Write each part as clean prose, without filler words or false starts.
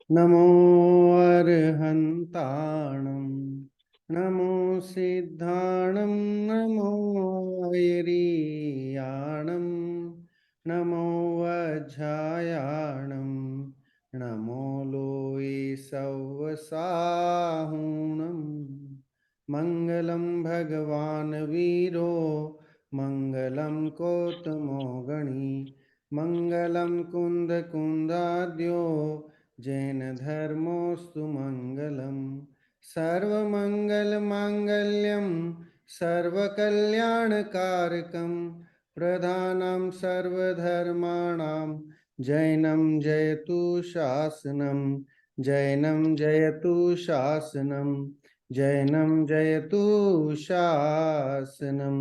नमो अर्हन्ताणं नमो सिद्धाणं नमो वैरियाणं नमो वज्रायाणं नमो लोये सव्वसाहुणं मङ्गलं भगवान् वीरो मङ्गलं कोतमो गणी मङ्गलं कुन्दकुन्दाद्यो जैन धर्मोस्तु मंगलम सर्वमंगल मांगल्यम सर्वकल्याणकारकम प्रधानं सर्वधर्माणां जैनं जयतु शासनम जैनं जयतु शासनम जैनं जयतु शासनम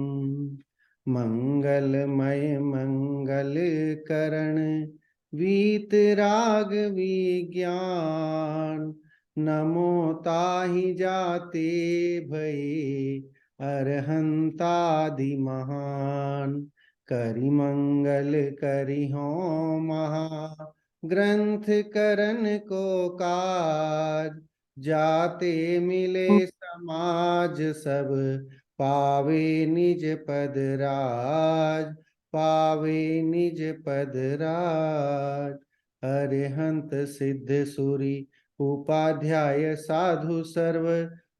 मंगलमय मंगलकरण वीतराग विज्ञान नमो ताहि जाते भये अरहंतादि महान करि मंगल करि हो महा ग्रंथ करन को काज जाते मिले समाज सब पावे निज पद राज पावे निज पद राज अरिहंत सिद्ध सूरी उपाध्याय साधु सर्व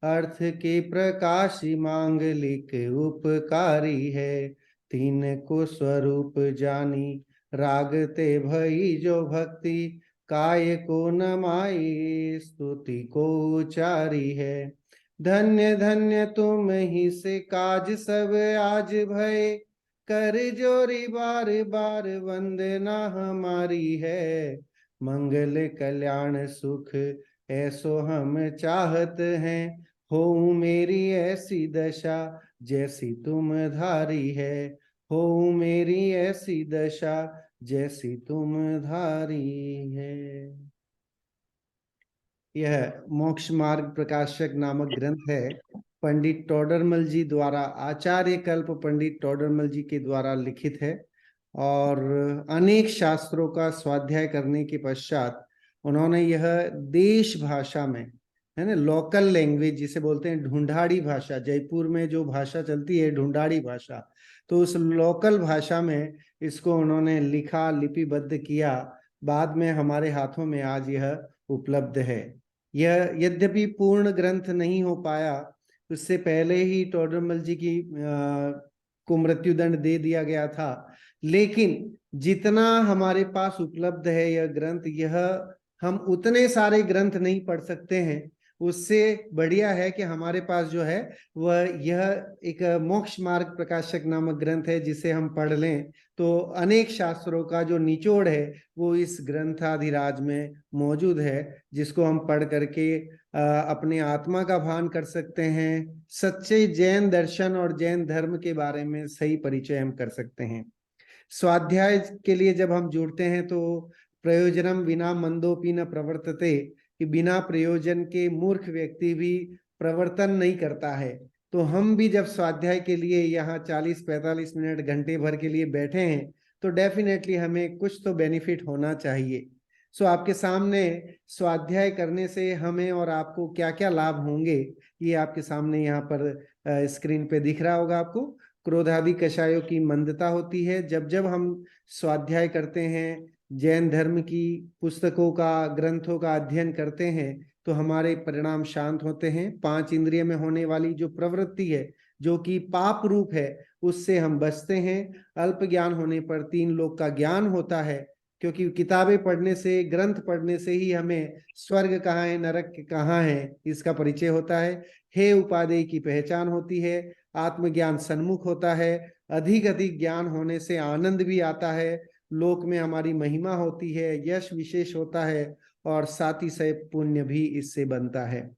अर्थ के प्रकाशी मांगलिक उपकारी है तीन को स्वरूप जानी रागते भई जो भक्ति काय को नमाई स्तुति को उचारी है धन्य धन्य तुम ही से काज सब आज भय कर जोरी बार बार वंदना हमारी है मंगल कल्याण सुख ऐसो हम चाहत हैं हो मेरी ऐसी दशा जैसी तुम धारी है हो मेरी ऐसी दशा जैसी तुम धारी है। यह मोक्ष मार्ग प्रकाशक नामक ग्रंथ है। पंडित टोडरमल जी द्वारा, आचार्य कल्प पंडित टोडरमल जी के द्वारा लिखित है और अनेक शास्त्रों का स्वाध्याय करने के पश्चात उन्होंने यह देश भाषा में, है ना, लोकल लैंग्वेज जिसे बोलते हैं ढूंढाड़ी भाषा, जयपुर में जो भाषा चलती है ढूंढाड़ी भाषा, तो उस लोकल भाषा में इसको उन्होंने लिखा, लिपिबद्ध किया। बाद में हमारे हाथों में आज यह उपलब्ध है। यह यद्यपि पूर्ण ग्रंथ नहीं हो पाया, उससे पहले ही टोडरमल जी की को मृत्युदंड दे दिया गया था, लेकिन जितना हमारे पास उपलब्ध है यह ग्रंथ, यह हम उतने सारे ग्रंथ नहीं पढ़ सकते हैं। उससे बढ़िया है कि हमारे पास जो है वह यह एक मोक्ष मार्ग प्रकाशक नामक ग्रंथ है, जिसे हम पढ़ लें तो अनेक शास्त्रों का जो निचोड़ है वो इस ग्रंथाधिराज में मौजूद है, जिसको हम पढ़ करके अपने आत्मा का भान कर सकते हैं, सच्चे जैन दर्शन और जैन धर्म के बारे में सही परिचय हम कर सकते हैं। स्वाध्याय के लिए जब हम जुड़ते हैं तो प्रयोजनम विना मंदोपि न प्रवर्तते, कि बिना प्रयोजन के मूर्ख व्यक्ति भी प्रवर्तन नहीं करता है। तो हम भी जब स्वाध्याय के लिए यहाँ 40-45 मिनट घंटे भर के लिए बैठे हैं तो डेफिनेटली हमें कुछ तो बेनिफिट होना चाहिए। सो आपके सामने स्वाध्याय करने से हमें और आपको क्या क्या लाभ होंगे, ये आपके सामने यहाँ पर स्क्रीन पे दिख रहा होगा आपको। क्रोधादि कषायों की मंदता होती है। जब जब हम स्वाध्याय करते हैं, जैन धर्म की पुस्तकों का, ग्रंथों का अध्ययन करते हैं, तो हमारे परिणाम शांत होते हैं। 5 इंद्रिय में होने वाली जो प्रवृत्ति है, जो कि पाप रूप है, उससे हम बचते हैं। अल्प ज्ञान होने पर 3 लोक का ज्ञान होता है, क्योंकि किताबें पढ़ने से, ग्रंथ पढ़ने से ही हमें स्वर्ग कहाँ है, नरक कहाँ है, इसका परिचय होता है। हे उपादेय की पहचान होती है। आत्मज्ञान सन्मुख होता है। अधिक अधिक ज्ञान होने से आनंद भी आता है, लोक में हमारी महिमा होती है, यश विशेष होता है और साथ ही साथ पुण्य भी इससे बनता है।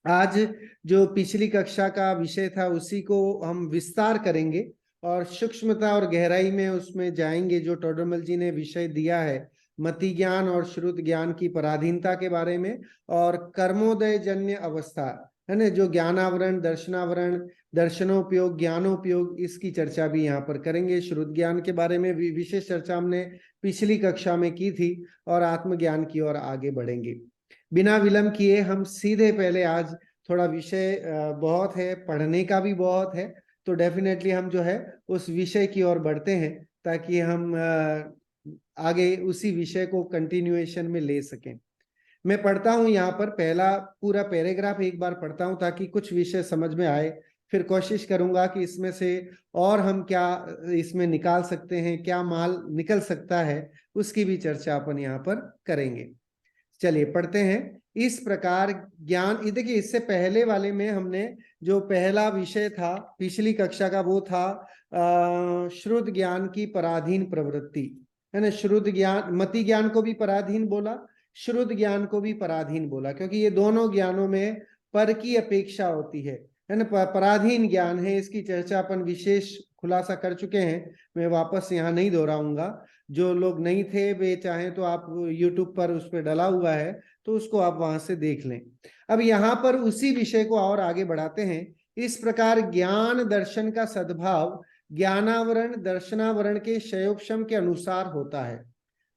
आज जो पिछली कक्षा का विषय था उसी को हम विस्तार करेंगे और सूक्ष्मता और गहराई में उसमें जाएंगे। जो टोडरमल जी ने विषय दिया है मति ज्ञान और श्रुत ज्ञान की पराधीनता के बारे में, और कर्मोदय जन्य अवस्था, है ना, जो ज्ञानावरण, दर्शनावरण, दर्शनोपयोग, ज्ञानोपयोग, इसकी चर्चा भी यहाँ पर करेंगे। श्रुत ज्ञान के बारे में विशेष चर्चा हमने पिछली कक्षा में की थी और आत्मज्ञान की ओर आगे बढ़ेंगे। बिना विलंब किए हम सीधे पहले, आज थोड़ा विषय बहुत है, पढ़ने का भी बहुत है, तो डेफिनेटली हम जो है उस विषय की ओर बढ़ते हैं ताकि हम आगे उसी विषय को कंटिन्यूएशन में ले सकें। मैं पढ़ता हूं यहाँ पर पहला पूरा पैराग्राफ एक बार पढ़ता हूं ताकि कुछ विषय समझ में आए, फिर कोशिश करूंगा कि इसमें से और हम क्या इसमें निकाल सकते हैं, क्या माल निकल सकता है, उसकी भी चर्चा अपन यहाँ पर करेंगे। चलिए पढ़ते हैं। इस प्रकार ज्ञान, ये देखिए इससे पहले वाले में हमने जो पहला विषय था पिछली कक्षा का वो था श्रुत ज्ञान की पराधीन प्रवृत्ति, है ना। श्रुत ज्ञान, मति ज्ञान को भी पराधीन बोला, श्रुत ज्ञान को भी पराधीन बोला, क्योंकि ये दोनों ज्ञानों में पर की अपेक्षा होती है ना। पराधीन ज्ञान है, इसकी चर्चा अपन विशेष खुलासा कर चुके हैं, मैं वापस यहाँ नहीं दोहराऊंगा। जो लोग नहीं थे वे चाहें तो आप YouTube पर उस पर डला हुआ है तो उसको आप वहां से देख लें। अब यहाँ पर उसी विषय को और आगे बढ़ाते हैं। इस प्रकार ज्ञान दर्शन का सद्भाव ज्ञानावरण दर्शनावरण के क्षयोपशम के अनुसार होता है।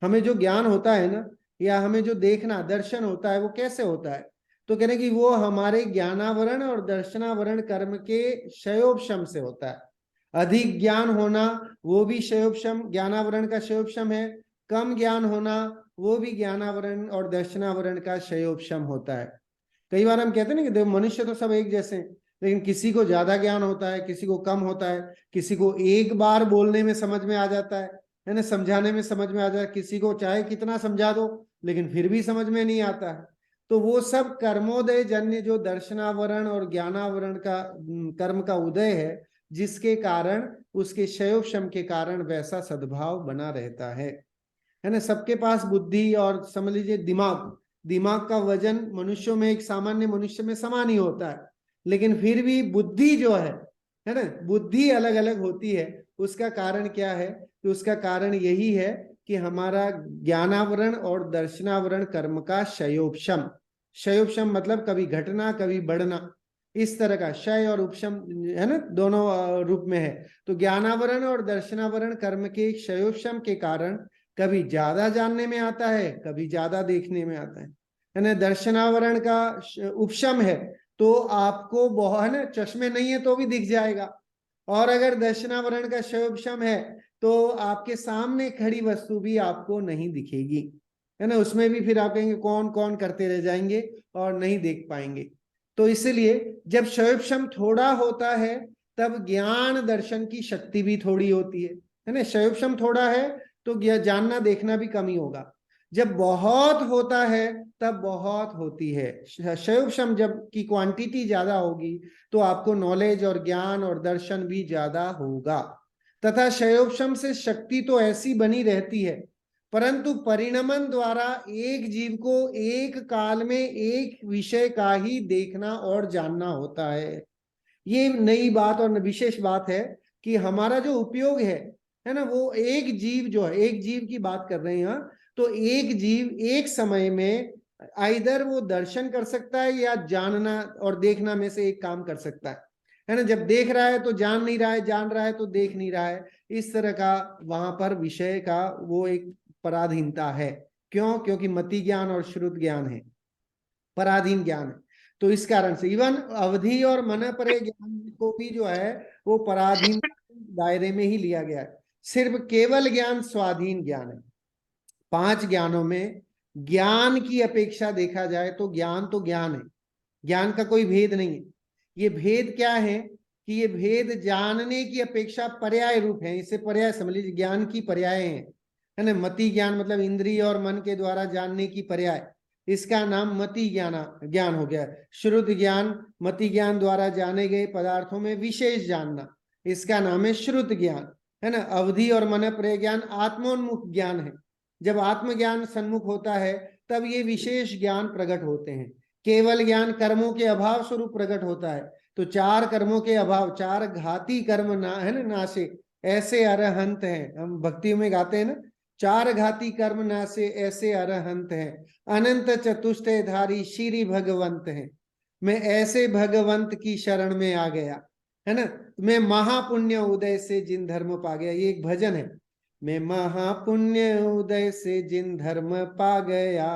हमें जो ज्ञान होता है ना, या हमें जो देखना दर्शन होता है, वो कैसे होता है, तो कह रहे कि वो हमारे ज्ञानावरण और दर्शनावरण कर्म के क्षयोपशम से होता है। अधिक ज्ञान होना वो भी क्षयोपशम, ज्ञानावरण का क्षयोपशम है। कम ज्ञान होना वो भी ज्ञानावरण और दर्शनावरण का क्षयोपशम होता है। कई बार हम कहते हैं ना कि मनुष्य तो सब एक जैसे हैं, लेकिन किसी को ज्यादा ज्ञान होता है, किसी को कम होता है, किसी को एक बार बोलने में समझ में आ जाता है ना, समझाने में समझ में आ जाता है, किसी को चाहे कितना समझा दो लेकिन फिर भी समझ में नहीं आता है। तो वो सब कर्मोदय जन्य जो दर्शनावरण और ज्ञानावरण का कर्म का उदय है, जिसके कारण उसके क्षयोपशम के कारण वैसा सद्भाव बना रहता है ना। सबके पास बुद्धि और समझ लीजिए दिमाग का वजन मनुष्यों में, एक सामान्य मनुष्य में समान ही होता है, लेकिन फिर भी बुद्धि जो है ना, बुद्धि अलग अलग होती है। उसका कारण क्या है? तो उसका कारण यही है कि हमारा ज्ञानावरण और दर्शनावरण कर्म का क्षयोपशम, क्षयोपशम मतलब कभी घटना कभी बढ़ना, इस तरह का क्षय और उपशम है ना, दोनों रूप में है। तो ज्ञानावरण और दर्शनावरण कर्म के क्षयोपशम के कारण कभी ज्यादा जानने में आता है, कभी ज्यादा देखने में आता है ना। दर्शनावरण का उपशम है तो आपको बहुत, है ना, चश्मे नहीं है तो भी दिख जाएगा, और अगर दर्शनावरण का क्षयोपशम है तो आपके सामने खड़ी वस्तु भी आपको नहीं दिखेगी, है ना। उसमें भी फिर आप कहेंगे कौन कौन करते रह जाएंगे और नहीं देख पाएंगे। तो इसलिए जब क्षयोपशम थोड़ा होता है तब ज्ञान दर्शन की शक्ति भी थोड़ी होती है ना। क्षयोपशम थोड़ा है तो जानना देखना भी कम ही होगा। जब बहुत होता है तब बहुत होती है। क्षयोपशम जब की क्वांटिटी ज्यादा होगी तो आपको नॉलेज और ज्ञान और दर्शन भी ज्यादा होगा। तथा क्षयोपशम से शक्ति तो ऐसी बनी रहती है, परंतु परिणमन द्वारा एक जीव को एक काल में एक विषय का ही देखना और जानना होता है। ये नई बात और विशेष बात है कि हमारा जो उपयोग है ना, वो एक जीव जो है, एक जीव की बात कर रहे हैं यहाँ, तो एक जीव एक समय में आइदर वो दर्शन कर सकता है या जानना और देखना में से एक काम कर सकता है ना। जब देख रहा है तो जान नहीं रहा है, जान रहा है तो देख नहीं रहा है, इस तरह का वहां पर विषय का वो एक पराधीनता है। क्यों? क्योंकि मति ज्ञान और श्रुत ज्ञान है, पराधीन ज्ञान है। तो इस कारण से इवन अवधि और मन परे ज्ञान को भी जो है वो पराधीन दायरे में ही लिया गया है। सिर्फ केवल ज्ञान स्वाधीन ज्ञान है। 5 ज्ञानों में ज्ञान की अपेक्षा देखा जाए तो ज्ञान तो ज्ञान है, ज्ञान का कोई भेद नहीं है। ये भेद क्या है कि ये भेद जानने की अपेक्षा पर्याय रूप है। इसे पर्याय समझ लीजिए, ज्ञान की पर्याय है ना। मति ज्ञान मतलब इंद्रिय और मन के द्वारा जानने की पर्याय, इसका नाम मति ज्ञान हो गया। श्रुत ज्ञान मति ज्ञान द्वारा जाने गए पदार्थों में विशेष जानना, इसका नाम है श्रुत ज्ञान, है ना। अवधि और मन प्रय ज्ञान आत्मोन्मुख ज्ञान है। जब आत्मज्ञान सन्मुख होता है तब ये विशेष ज्ञान प्रकट होते हैं। केवल ज्ञान कर्मों के अभाव स्वरूप प्रकट होता है। तो 4 कर्मों के अभाव, 4 घाती कर्म ना, है ना, नासे ऐसे अरहंत हैं, हम भक्ति में गाते हैं ना, 4 घाती कर्म नासे ऐसे अरहंत हैं, अनंत चतुष्टय धारी श्री भगवंत हैं। मैं ऐसे भगवंत की शरण में आ गया, है ना। मैं महापुण्य उदय से जिन धर्म पा गया, ये एक भजन है। मैं महापुण्य उदय से जिन धर्म पा गया,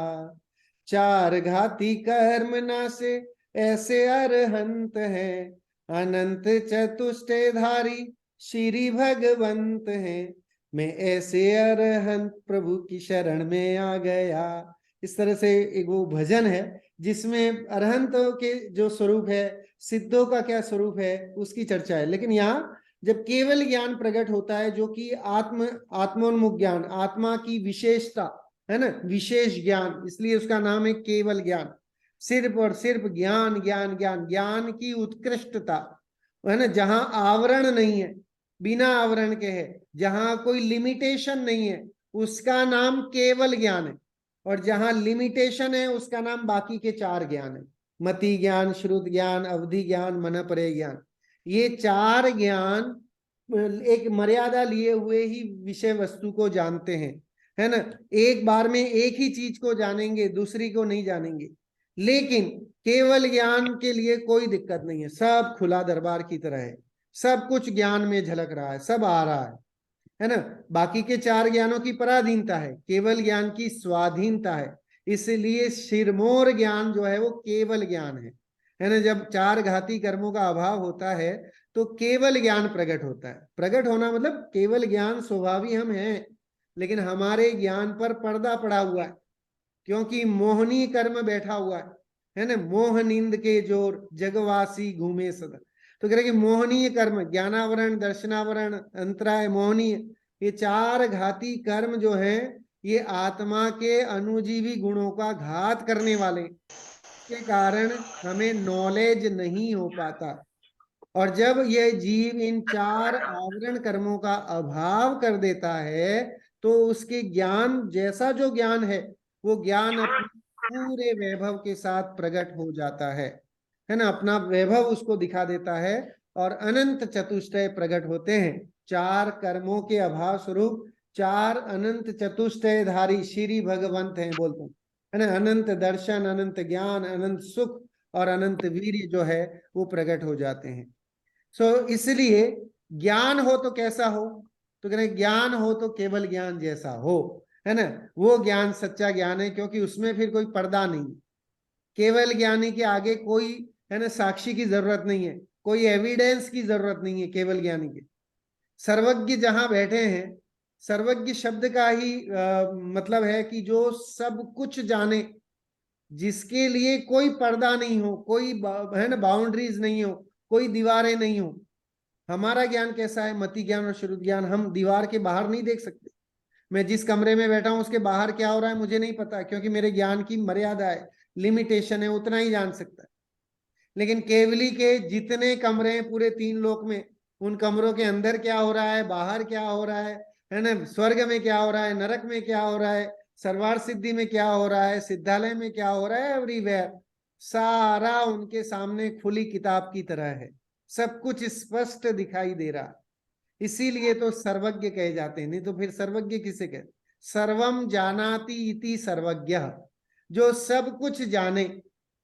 चार घाती कर्म नासे ऐसे अरहंत है, अनंत चतुष्टयधारी श्री भगवंत है, मैं ऐसे अरहंत प्रभु की शरण में आ गया। इस तरह से एक वो भजन है जिसमें अरहंतों के जो स्वरूप है, सिद्धों का क्या स्वरूप है, उसकी चर्चा है। लेकिन यहाँ जब केवल ज्ञान प्रकट होता है, जो कि आत्मोन्मुख ज्ञान, आत्मा की विशेषता है ना, विशेष ज्ञान, इसलिए उसका नाम है केवल ज्ञान। सिर्फ और सिर्फ ज्ञान ज्ञान ज्ञान, ज्ञान की उत्कृष्टता है ना, जहां आवरण नहीं है, बिना आवरण के है, जहां कोई लिमिटेशन नहीं है, उसका नाम केवल ज्ञान है। और जहां लिमिटेशन है, उसका नाम बाकी के चार ज्ञान है। मति ज्ञान, श्रुत ज्ञान, अवधि ज्ञान, मनपरे ज्ञान। ये चार ज्ञान एक मर्यादा लिए हुए ही विषय वस्तु को जानते हैं, है ना। एक बार में एक ही चीज को जानेंगे, दूसरी को नहीं जानेंगे। लेकिन केवल ज्ञान के लिए कोई दिक्कत नहीं है, सब खुला दरबार की तरह है, सब कुछ ज्ञान में झलक रहा है, सब आ रहा है ना। बाकी के चार ज्ञानों की पराधीनता है, केवल ज्ञान की स्वाधीनता है। इसलिए सिरमौर ज्ञान जो है वो केवल ज्ञान है ना। जब चार घाती कर्मों का अभाव होता है तो केवल ज्ञान प्रकट होता है। प्रकट होना मतलब केवल ज्ञान स्वभावी हम हैं, लेकिन हमारे ज्ञान पर पर्दा पड़ा हुआ है, क्योंकि मोहनी कर्म बैठा हुआ है ना। मोह नींद के जोर जगवासी घूमे सदा। तो कह रहे कि मोहनीय कर्म, ज्ञानावरण, दर्शनावरण, अंतराय, मोहनीय, ये चार घाती कर्म जो है, ये आत्मा के अनुजीवी गुणों का घात करने वाले के कारण हमें नॉलेज नहीं हो पाता। और जब ये जीव इन चार आवरण कर्मों का अभाव कर देता है, तो उसके ज्ञान जैसा जो ज्ञान है, वो ज्ञान अपने पूरे वैभव के साथ प्रकट हो जाता है ना। अपना वैभव उसको दिखा देता है और अनंत चतुष्टय प्रकट होते हैं। चार कर्मों के अभाव स्वरूप चार अनंत चतुष्टयधारी श्री भगवंत हैं, बोलते हैं, है ना। अनंत दर्शन, अनंत ज्ञान, अनंत सुख और अनंत वीर्य जो है वो प्रकट हो जाते हैं। इसलिए ज्ञान हो तो कैसा हो, तो कह रहे ज्ञान हो तो केवल ज्ञान जैसा हो, है ना। वो ज्ञान सच्चा ज्ञान है, क्योंकि उसमें फिर कोई पर्दा नहीं। केवल ज्ञानी के आगे कोई है ना साक्षी की जरूरत नहीं है, कोई एविडेंस की जरूरत नहीं है केवल ज्ञानी के। सर्वज्ञ जहां बैठे हैं, सर्वज्ञ शब्द का ही मतलब है कि जो सब कुछ जाने, जिसके लिए कोई पर्दा नहीं हो, कोई है ना बाउंड्रीज नहीं हो, कोई दीवारें नहीं हो। हमारा ज्ञान कैसा है, मति ज्ञान और श्रुत ज्ञान, हम दीवार के बाहर नहीं देख सकते। मैं जिस कमरे में बैठा हूं उसके बाहर क्या हो रहा है मुझे नहीं पता, क्योंकि मेरे ज्ञान की मर्यादा है, लिमिटेशन है, उतना ही जान सकता है। लेकिन केवली के जितने कमरे हैं पूरे तीन लोक में, उन कमरों के अंदर क्या हो रहा है, बाहर क्या हो रहा है ना, स्वर्ग में क्या हो रहा है, नरक में क्या हो रहा है, सर्वार सिद्धि में क्या हो रहा है, सिद्धालय में क्या हो रहा है, एवरीवेयर, सारा उनके सामने खुली किताब की तरह है, सब कुछ स्पष्ट दिखाई दे रहा। इसीलिए तो सर्वज्ञ कहे जाते हैं, नहीं तो फिर सर्वज्ञ किसे कहते, सर्वम जानाति इति सर्वज्ञ, जो सब कुछ जाने।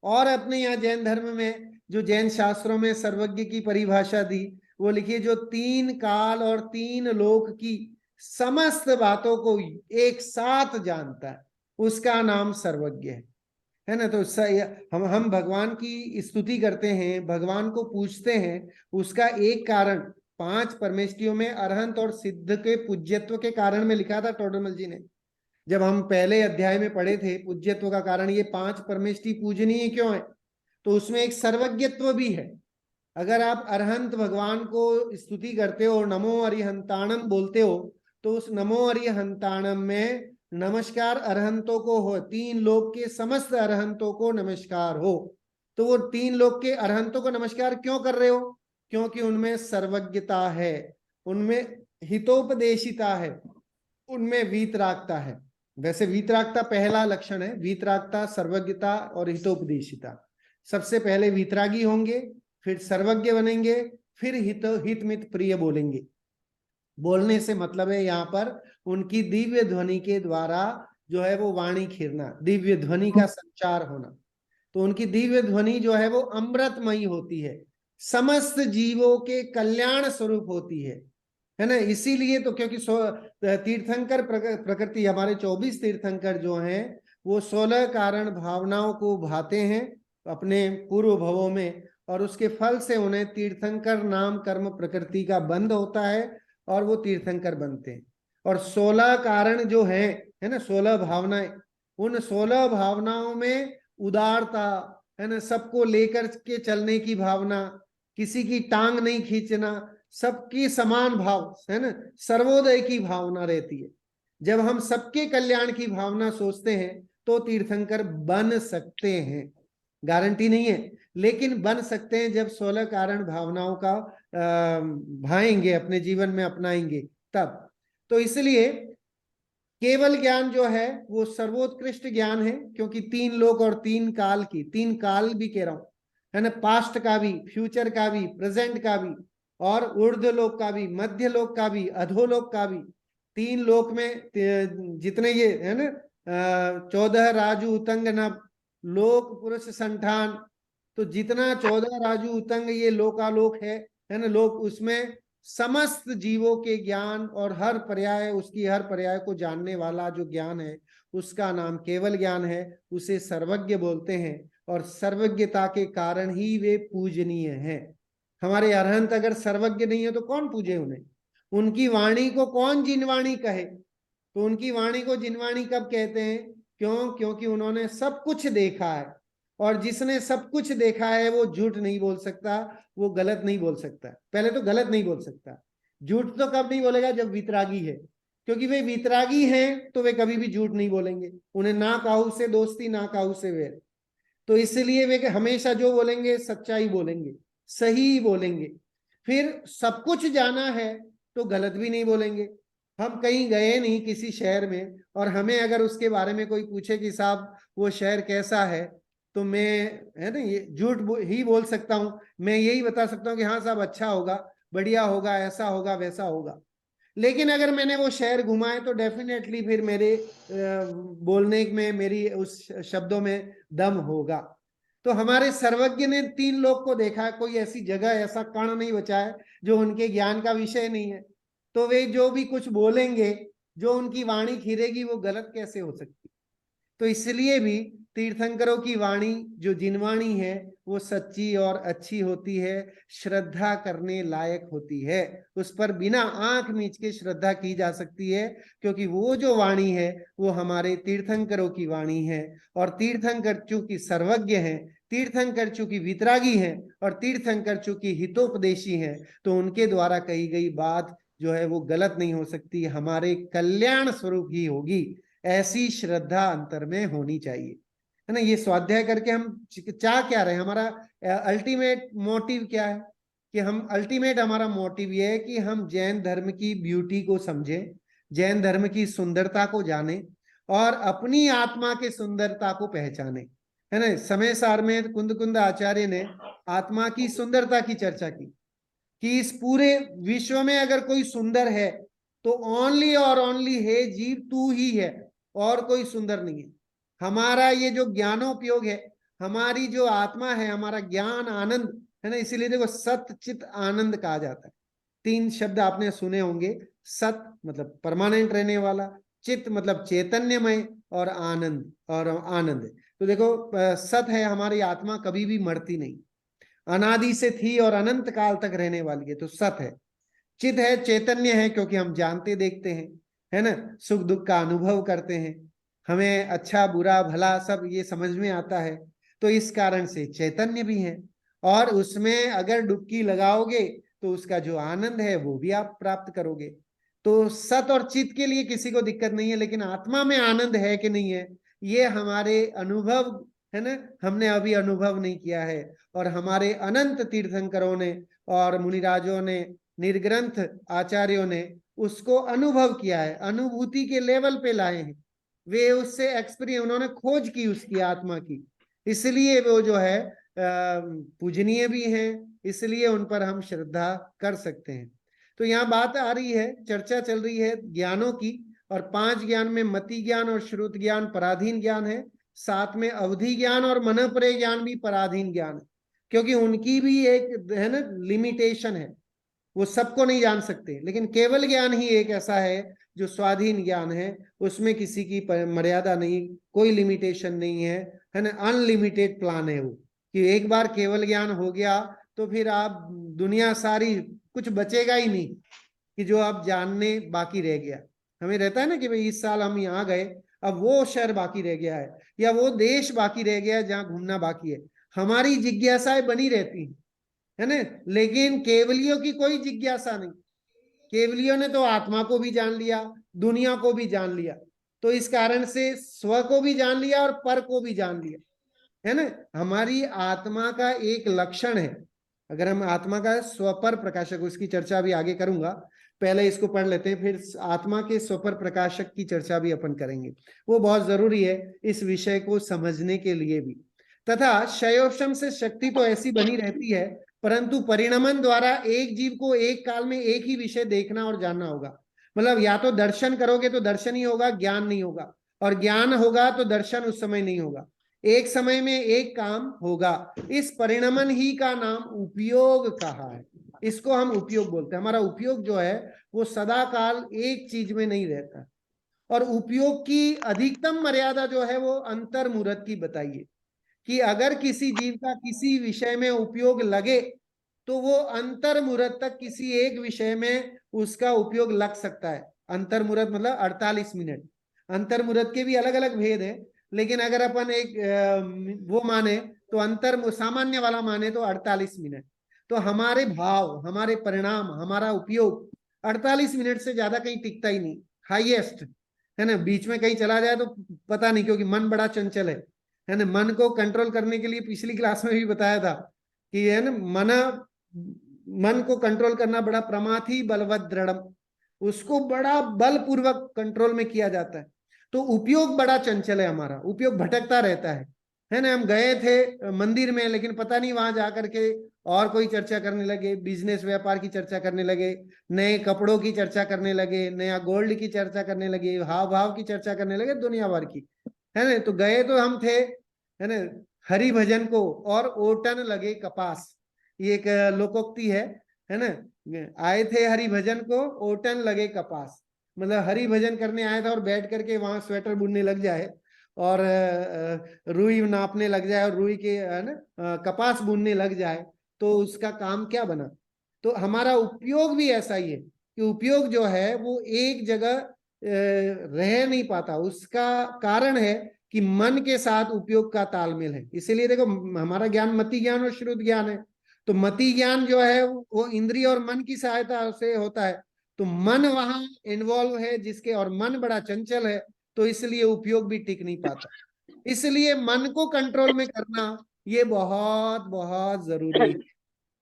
और अपने यहाँ जैन धर्म में जो जैन शास्त्रों में सर्वज्ञ की परिभाषा दी, वो लिखिए, जो तीन काल और तीन लोक की समस्त बातों को एक साथ जानता है, उसका नाम सर्वज्ञ है ना। तो हम भगवान की स्तुति करते हैं, भगवान को पूछते हैं, उसका एक कारण पांच परमेष्टियों में अरहंत और सिद्ध के पूज्यत्व के कारण में लिखा था टोडरमल जी ने। जब हम पहले अध्याय में पढ़े थे पूज्यत्व का कारण, ये पांच परमेष्टि पूजनीय क्यों है, तो उसमें एक सर्वज्ञत्व भी है। अगर आप अरहंत भगवान को स्तुति करते हो और नमो अरिहंताणम बोलते हो, तो उस नमो अरिहंताणम में नमस्कार अरहंतों को हो, तीन लोक के समस्त अरहंतों को नमस्कार हो। तो वो तीन लोक के अरहंतों को नमस्कार क्यों कर रहे हो, क्योंकि उनमें सर्वज्ञता है, उनमें हितोपदेशिता है, उनमें वीतरागता है। वैसे वीतरागता पहला लक्षण है, वीतरागता, सर्वज्ञता और हितोपदेशिता। सबसे पहले वीतरागी होंगे, फिर सर्वज्ञ बनेंगे, फिर हित मित प्रिय बोलेंगे। बोलने से मतलब है यहाँ पर उनकी दिव्य ध्वनि के द्वारा जो है वो वाणी खिरना, दिव्य ध्वनि का संचार होना। तो उनकी दिव्य ध्वनि जो है वो अमृतमयी होती है, समस्त जीवों के कल्याण स्वरूप होती है ना। इसीलिए तो, क्योंकि तीर्थंकर प्रकृति, हमारे 24 तीर्थंकर जो हैं वो 16 कारण भावनाओं को भाते हैं अपने पूर्व भवों में, और उसके फल से उन्हें तीर्थंकर नाम कर्म प्रकृति का बंध होता है और वो तीर्थंकर बनते हैं। और 16 कारण जो है ना, 16 भावनाएं, उन 16 भावनाओं में उदारता है ना, सबको लेकर के चलने की भावना, किसी की टांग नहीं खींचना, सबकी समान भाव है ना, सर्वोदय की भावना रहती है। जब हम सबके कल्याण की भावना सोचते हैं तो तीर्थंकर बन सकते हैं, गारंटी नहीं है लेकिन बन सकते हैं जब 16 कारण भावनाओं का भाएंगे, अपने जीवन में अपनाएंगे तब। तो इसलिए केवल ज्ञान जो है वो सर्वोत्कृष्ट ज्ञान है, क्योंकि 3 लोक और 3 काल की, 3 काल भी कह रहा हूं है ना, पास्ट का भी, फ्यूचर का भी, प्रेजेंट का भी, और ऊर्ध्व लोक का भी, मध्य लोक का भी, अधोलोक का भी। 3 लोक में जितने ये है ना, 14 राजू उतंग नभ लोक पुरुष संठान, तो जितना 14 राजू उतंग ये लोकालोक है ना, लोक, उसमें समस्त जीवों के ज्ञान और हर पर्याय, उसकी हर पर्याय को जानने वाला जो ज्ञान है उसका नाम केवल ज्ञान है। उसे सर्वज्ञ बोलते हैं, और सर्वज्ञता के कारण ही वे पूजनीय हैं। हमारे अरहंत अगर सर्वज्ञ नहीं है तो कौन पूजे उन्हें? उनकी वाणी को कौन जिनवाणी कहे? तो उनकी वाणी को जिनवाणी कब कहते हैं? क्योंकि उन्होंने सब कुछ देखा है, और जिसने सब कुछ देखा है वो झूठ नहीं बोल सकता, वो गलत नहीं बोल सकता। पहले तो गलत नहीं बोल सकता, झूठ तो कब नहीं बोलेगा? जब वितरागी है, क्योंकि वे वितरागी हैं तो वे कभी भी झूठ नहीं बोलेंगे। उन्हें ना काहू से दोस्ती, ना काहू से वैर, तो इसलिए वे हमेशा जो बोलेंगे सच्चाई बोलेंगे, सही बोलेंगे। फिर सब कुछ जाना है तो गलत भी नहीं बोलेंगे। हम कहीं गए नहीं किसी शहर में, और हमें अगर उसके बारे में कोई पूछे कि साहब वो शहर कैसा है, तो मैं है ना ये झूठ ही बोल सकता हूं। मैं यही बता सकता हूं कि हाँ साहब अच्छा होगा, बढ़िया होगा, ऐसा होगा, वैसा होगा। लेकिन अगर मैंने वो शहर घुमा है तो डेफिनेटली फिर मेरे बोलने में, मेरी उस शब्दों में दम होगा। तो हमारे सर्वज्ञ ने 3 लोक को देखा, कोई ऐसी जगह, ऐसा कण नहीं बचा है जो उनके ज्ञान का विषय नहीं है। तो वे जो भी कुछ बोलेंगे, जो उनकी वाणी खिरेगी, वो गलत कैसे हो सकती? तो इसलिए भी तीर्थंकरों की वाणी जो जिनवाणी है वो सच्ची और अच्छी होती है, श्रद्धा करने लायक होती है, उस पर बिना आंख मीच के श्रद्धा की जा सकती है, क्योंकि वो जो वाणी है वो हमारे तीर्थंकरों की वाणी है। और तीर्थंकर चूंकि सर्वज्ञ हैं, तीर्थंकर चूंकि वितरागी हैं, और तीर्थंकर चूंकि हितोपदेशी हैं, तो उनके द्वारा कही गई बात जो है वो गलत नहीं हो सकती, हमारे कल्याण स्वरूप ही होगी। ऐसी श्रद्धा अंतर में होनी चाहिए, है ना। ये स्वाध्याय करके हम चाह क्या रहे हैं? हमारा अल्टीमेट मोटिव क्या है? कि हम अल्टीमेट हमारा मोटिव ये है कि हम जैन धर्म की ब्यूटी को समझें, जैन धर्म की सुंदरता को जाने, और अपनी आत्मा के सुंदरता को पहचाने, है ना। समय सार में कुंद आचार्य ने आत्मा की सुंदरता की चर्चा की, कि इस पूरे विश्व में अगर कोई सुंदर है तो ओनली और ओनली हे जीव तू ही है, और कोई सुंदर नहीं है। हमारा ये जो ज्ञानोपयोग है, हमारी जो आत्मा है, हमारा ज्ञान आनंद है ना, इसीलिए देखो सत चित आनंद कहा जाता है। 3 शब्द आपने सुने होंगे। सत मतलब परमानेंट रहने वाला, चित मतलब चैतन्यमय, और आनंद। तो देखो सत है, हमारी आत्मा कभी भी मरती नहीं, अनादि से थी और अनंत काल तक रहने वाली है, तो सत है। चित है, चैतन्य है, क्योंकि हम जानते देखते हैं, है ना, सुख दुख का अनुभव करते हैं, हमें अच्छा बुरा भला सब ये समझ में आता है, तो इस कारण से चैतन्य भी है। और उसमें अगर डुबकी लगाओगे तो उसका जो आनंद है वो भी आप प्राप्त करोगे। तो सत और चित के लिए किसी को दिक्कत नहीं है, लेकिन आत्मा में आनंद है कि नहीं है, ये हमारे अनुभव है ना, हमने अभी अनुभव नहीं किया है। और हमारे अनंत तीर्थंकरों ने और मुनिराजों ने, निर्ग्रंथ आचार्यों ने उसको अनुभव किया है, अनुभूति के लेवल पे लाए हैं। वे उससे एक्सपीरियंस, उन्होंने खोज की उसकी आत्मा की, इसलिए वो जो है पूजनीय भी हैं, इसलिए उन पर हम श्रद्धा कर सकते हैं। तो यहाँ बात आ रही है, चर्चा चल रही है ज्ञानों की, और 5 ज्ञान में मति ज्ञान और श्रुत ज्ञान पराधीन ज्ञान है, साथ में अवधि ज्ञान और मनःपरे ज्ञान भी पराधीन ज्ञान है। क्योंकि उनकी भी एक है ना लिमिटेशन है, वो सबको नहीं जान सकते। लेकिन केवल ज्ञान ही एक ऐसा है जो स्वाधीन ज्ञान है, उसमें किसी की मर्यादा नहीं, कोई लिमिटेशन नहीं है ना, अनलिमिटेड प्लान है वो, कि एक बार केवल ज्ञान हो गया तो फिर आप दुनिया सारी कुछ बचेगा ही नहीं कि जो आप जानने बाकी रह गया। हमें रहता है ना कि भाई इस साल हम यहाँ गए, अब वो शहर बाकी रह गया है या वो देश बाकी रह गया है जहाँ घूमना बाकी है। हमारी जिज्ञासाएं बनी रहती है ना, लेकिन केवलियों की कोई जिज्ञासा नहीं। केवलियों ने तो आत्मा को भी जान लिया, दुनिया को भी जान लिया, तो इस कारण से स्व को भी जान लिया और पर को भी जान लिया, है ना। हमारी आत्मा का एक लक्षण है, अगर हम आत्मा का स्वपर प्रकाशक, उसकी चर्चा भी आगे करूंगा, पहले इसको पढ़ लेते हैं, फिर आत्मा के स्वपर प्रकाशक की चर्चा भी अपन करेंगे। वो बहुत जरूरी है इस विषय को समझने के लिए भी। तथा शयोपशम से शक्ति तो ऐसी बनी रहती है, परंतु परिणमन द्वारा एक जीव को एक काल में एक ही विषय देखना और जानना होगा। मतलब या तो दर्शन करोगे तो दर्शन ही होगा, ज्ञान नहीं होगा, और ज्ञान होगा तो दर्शन उस समय नहीं होगा। एक समय में एक काम होगा। इस परिणमन ही का नाम उपयोग कहा है, इसको हम उपयोग बोलते हैं। हमारा उपयोग जो है वो सदा काल एक चीज में नहीं रहता, और उपयोग की अधिकतम मर्यादा जो है वो अंतर्मुहूर्त की बताइए, कि अगर किसी जीव का किसी विषय में उपयोग लगे तो वो अंतर्मुहूर्त तक किसी एक विषय में उसका उपयोग लग सकता है। अंतर्मुहूर्त मतलब 48 मिनट। अंतर्मुहूर्त के भी अलग अलग भेद है, लेकिन अगर अपन एक वो माने तो अंतर सामान्य वाला माने तो 48 मिनट। तो हमारे भाव, हमारे परिणाम, हमारा उपयोग 48 मिनट से ज्यादा कहीं टिकता ही नहीं, हाईएस्ट, है ना। बीच में कहीं चला जाए तो पता नहीं, क्योंकि मन बड़ा चंचल है ना। मन को कंट्रोल करने के लिए पिछली क्लास में भी बताया था कि है ना, मन को कंट्रोल करना बड़ा प्रमाथी बलवत दृढ़म, उसको बड़ा बलपूर्वक कंट्रोल में किया जाता है। तो उपयोग बड़ा चंचल है हमारा, उपयोग भटकता रहता है ना। हम गए थे मंदिर में, लेकिन पता नहीं वहां जाकर के और कोई चर्चा करने लगे, बिजनेस व्यापार की चर्चा करने लगे, नए कपड़ों की चर्चा करने लगे, नया गोल्ड की चर्चा करने लगे, हाव भाव की चर्चा करने लगे, दुनिया भर की, है ना। तो गए तो हम थे, है ना, हरि भजन को, और ओटन लगे कपास, ये एक लोकोक्ति है ना। आए थे हरि भजन को, ओटन लगे कपास, मतलब हरि भजन करने आया था और बैठ करके वहां स्वेटर बुनने लग जाए और रुई नापने लग जाए और रुई के है ना कपास बुनने लग जाए, तो उसका काम क्या बना। तो हमारा उपयोग भी ऐसा ही है कि उपयोग जो है वो एक जगह रह नहीं पाता। उसका कारण है कि मन के साथ उपयोग का तालमेल है। इसीलिए देखो, हमारा ज्ञान मति ज्ञान और श्रुत ज्ञान है। तो मति ज्ञान जो है वो इंद्रिय और मन की सहायता से होता है, तो मन वहां इन्वॉल्व है जिसके, और मन बड़ा चंचल है, तो इसलिए उपयोग भी टिक नहीं पाता। इसलिए मन को कंट्रोल में करना ये बहुत बहुत जरूरी है।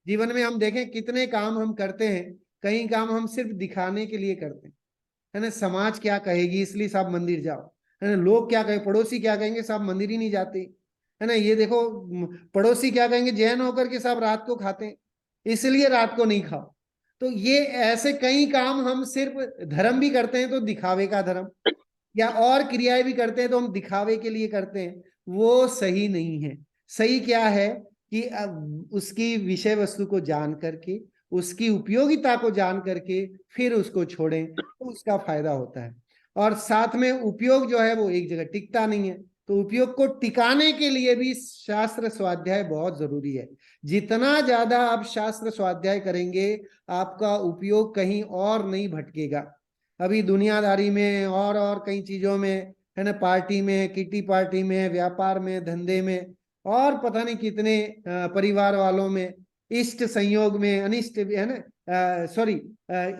जीवन में हम देखें कितने काम हम करते हैं, कई काम हम सिर्फ दिखाने के लिए करते हैं, है ना। समाज क्या कहेगी इसलिए सब मंदिर जाओ, है ना। लोग क्या कहे, पड़ोसी क्या कहेंगे, सब मंदिर ही नहीं जाते, है ना। ये देखो, पड़ोसी क्या कहेंगे, जैन होकर के सब रात को खाते हैं, इसलिए रात को नहीं खाओ। तो ये ऐसे कई काम हम सिर्फ धर्म भी करते हैं तो दिखावे का धर्म, या और क्रियाएं भी करते हैं तो हम दिखावे के लिए करते हैं, वो सही नहीं है। सही क्या है कि उसकी विषय वस्तु को जान करके, उसकी उपयोगिता को जान करके फिर उसको छोड़ें तो उसका फायदा होता है। और साथ में उपयोग जो है वो एक जगह टिकता नहीं है, तो उपयोग को टिकाने के लिए भी शास्त्र स्वाध्याय बहुत जरूरी है। जितना ज्यादा आप शास्त्र स्वाध्याय करेंगे, आपका उपयोग कहीं और नहीं भटकेगा। अभी दुनियादारी में और कई चीजों में, है ना, पार्टी में, किटी पार्टी में, व्यापार में, धंधे में, और पता नहीं कितने परिवार वालों में, इष्ट संयोग में अनिष्ट, है ना, सॉरी,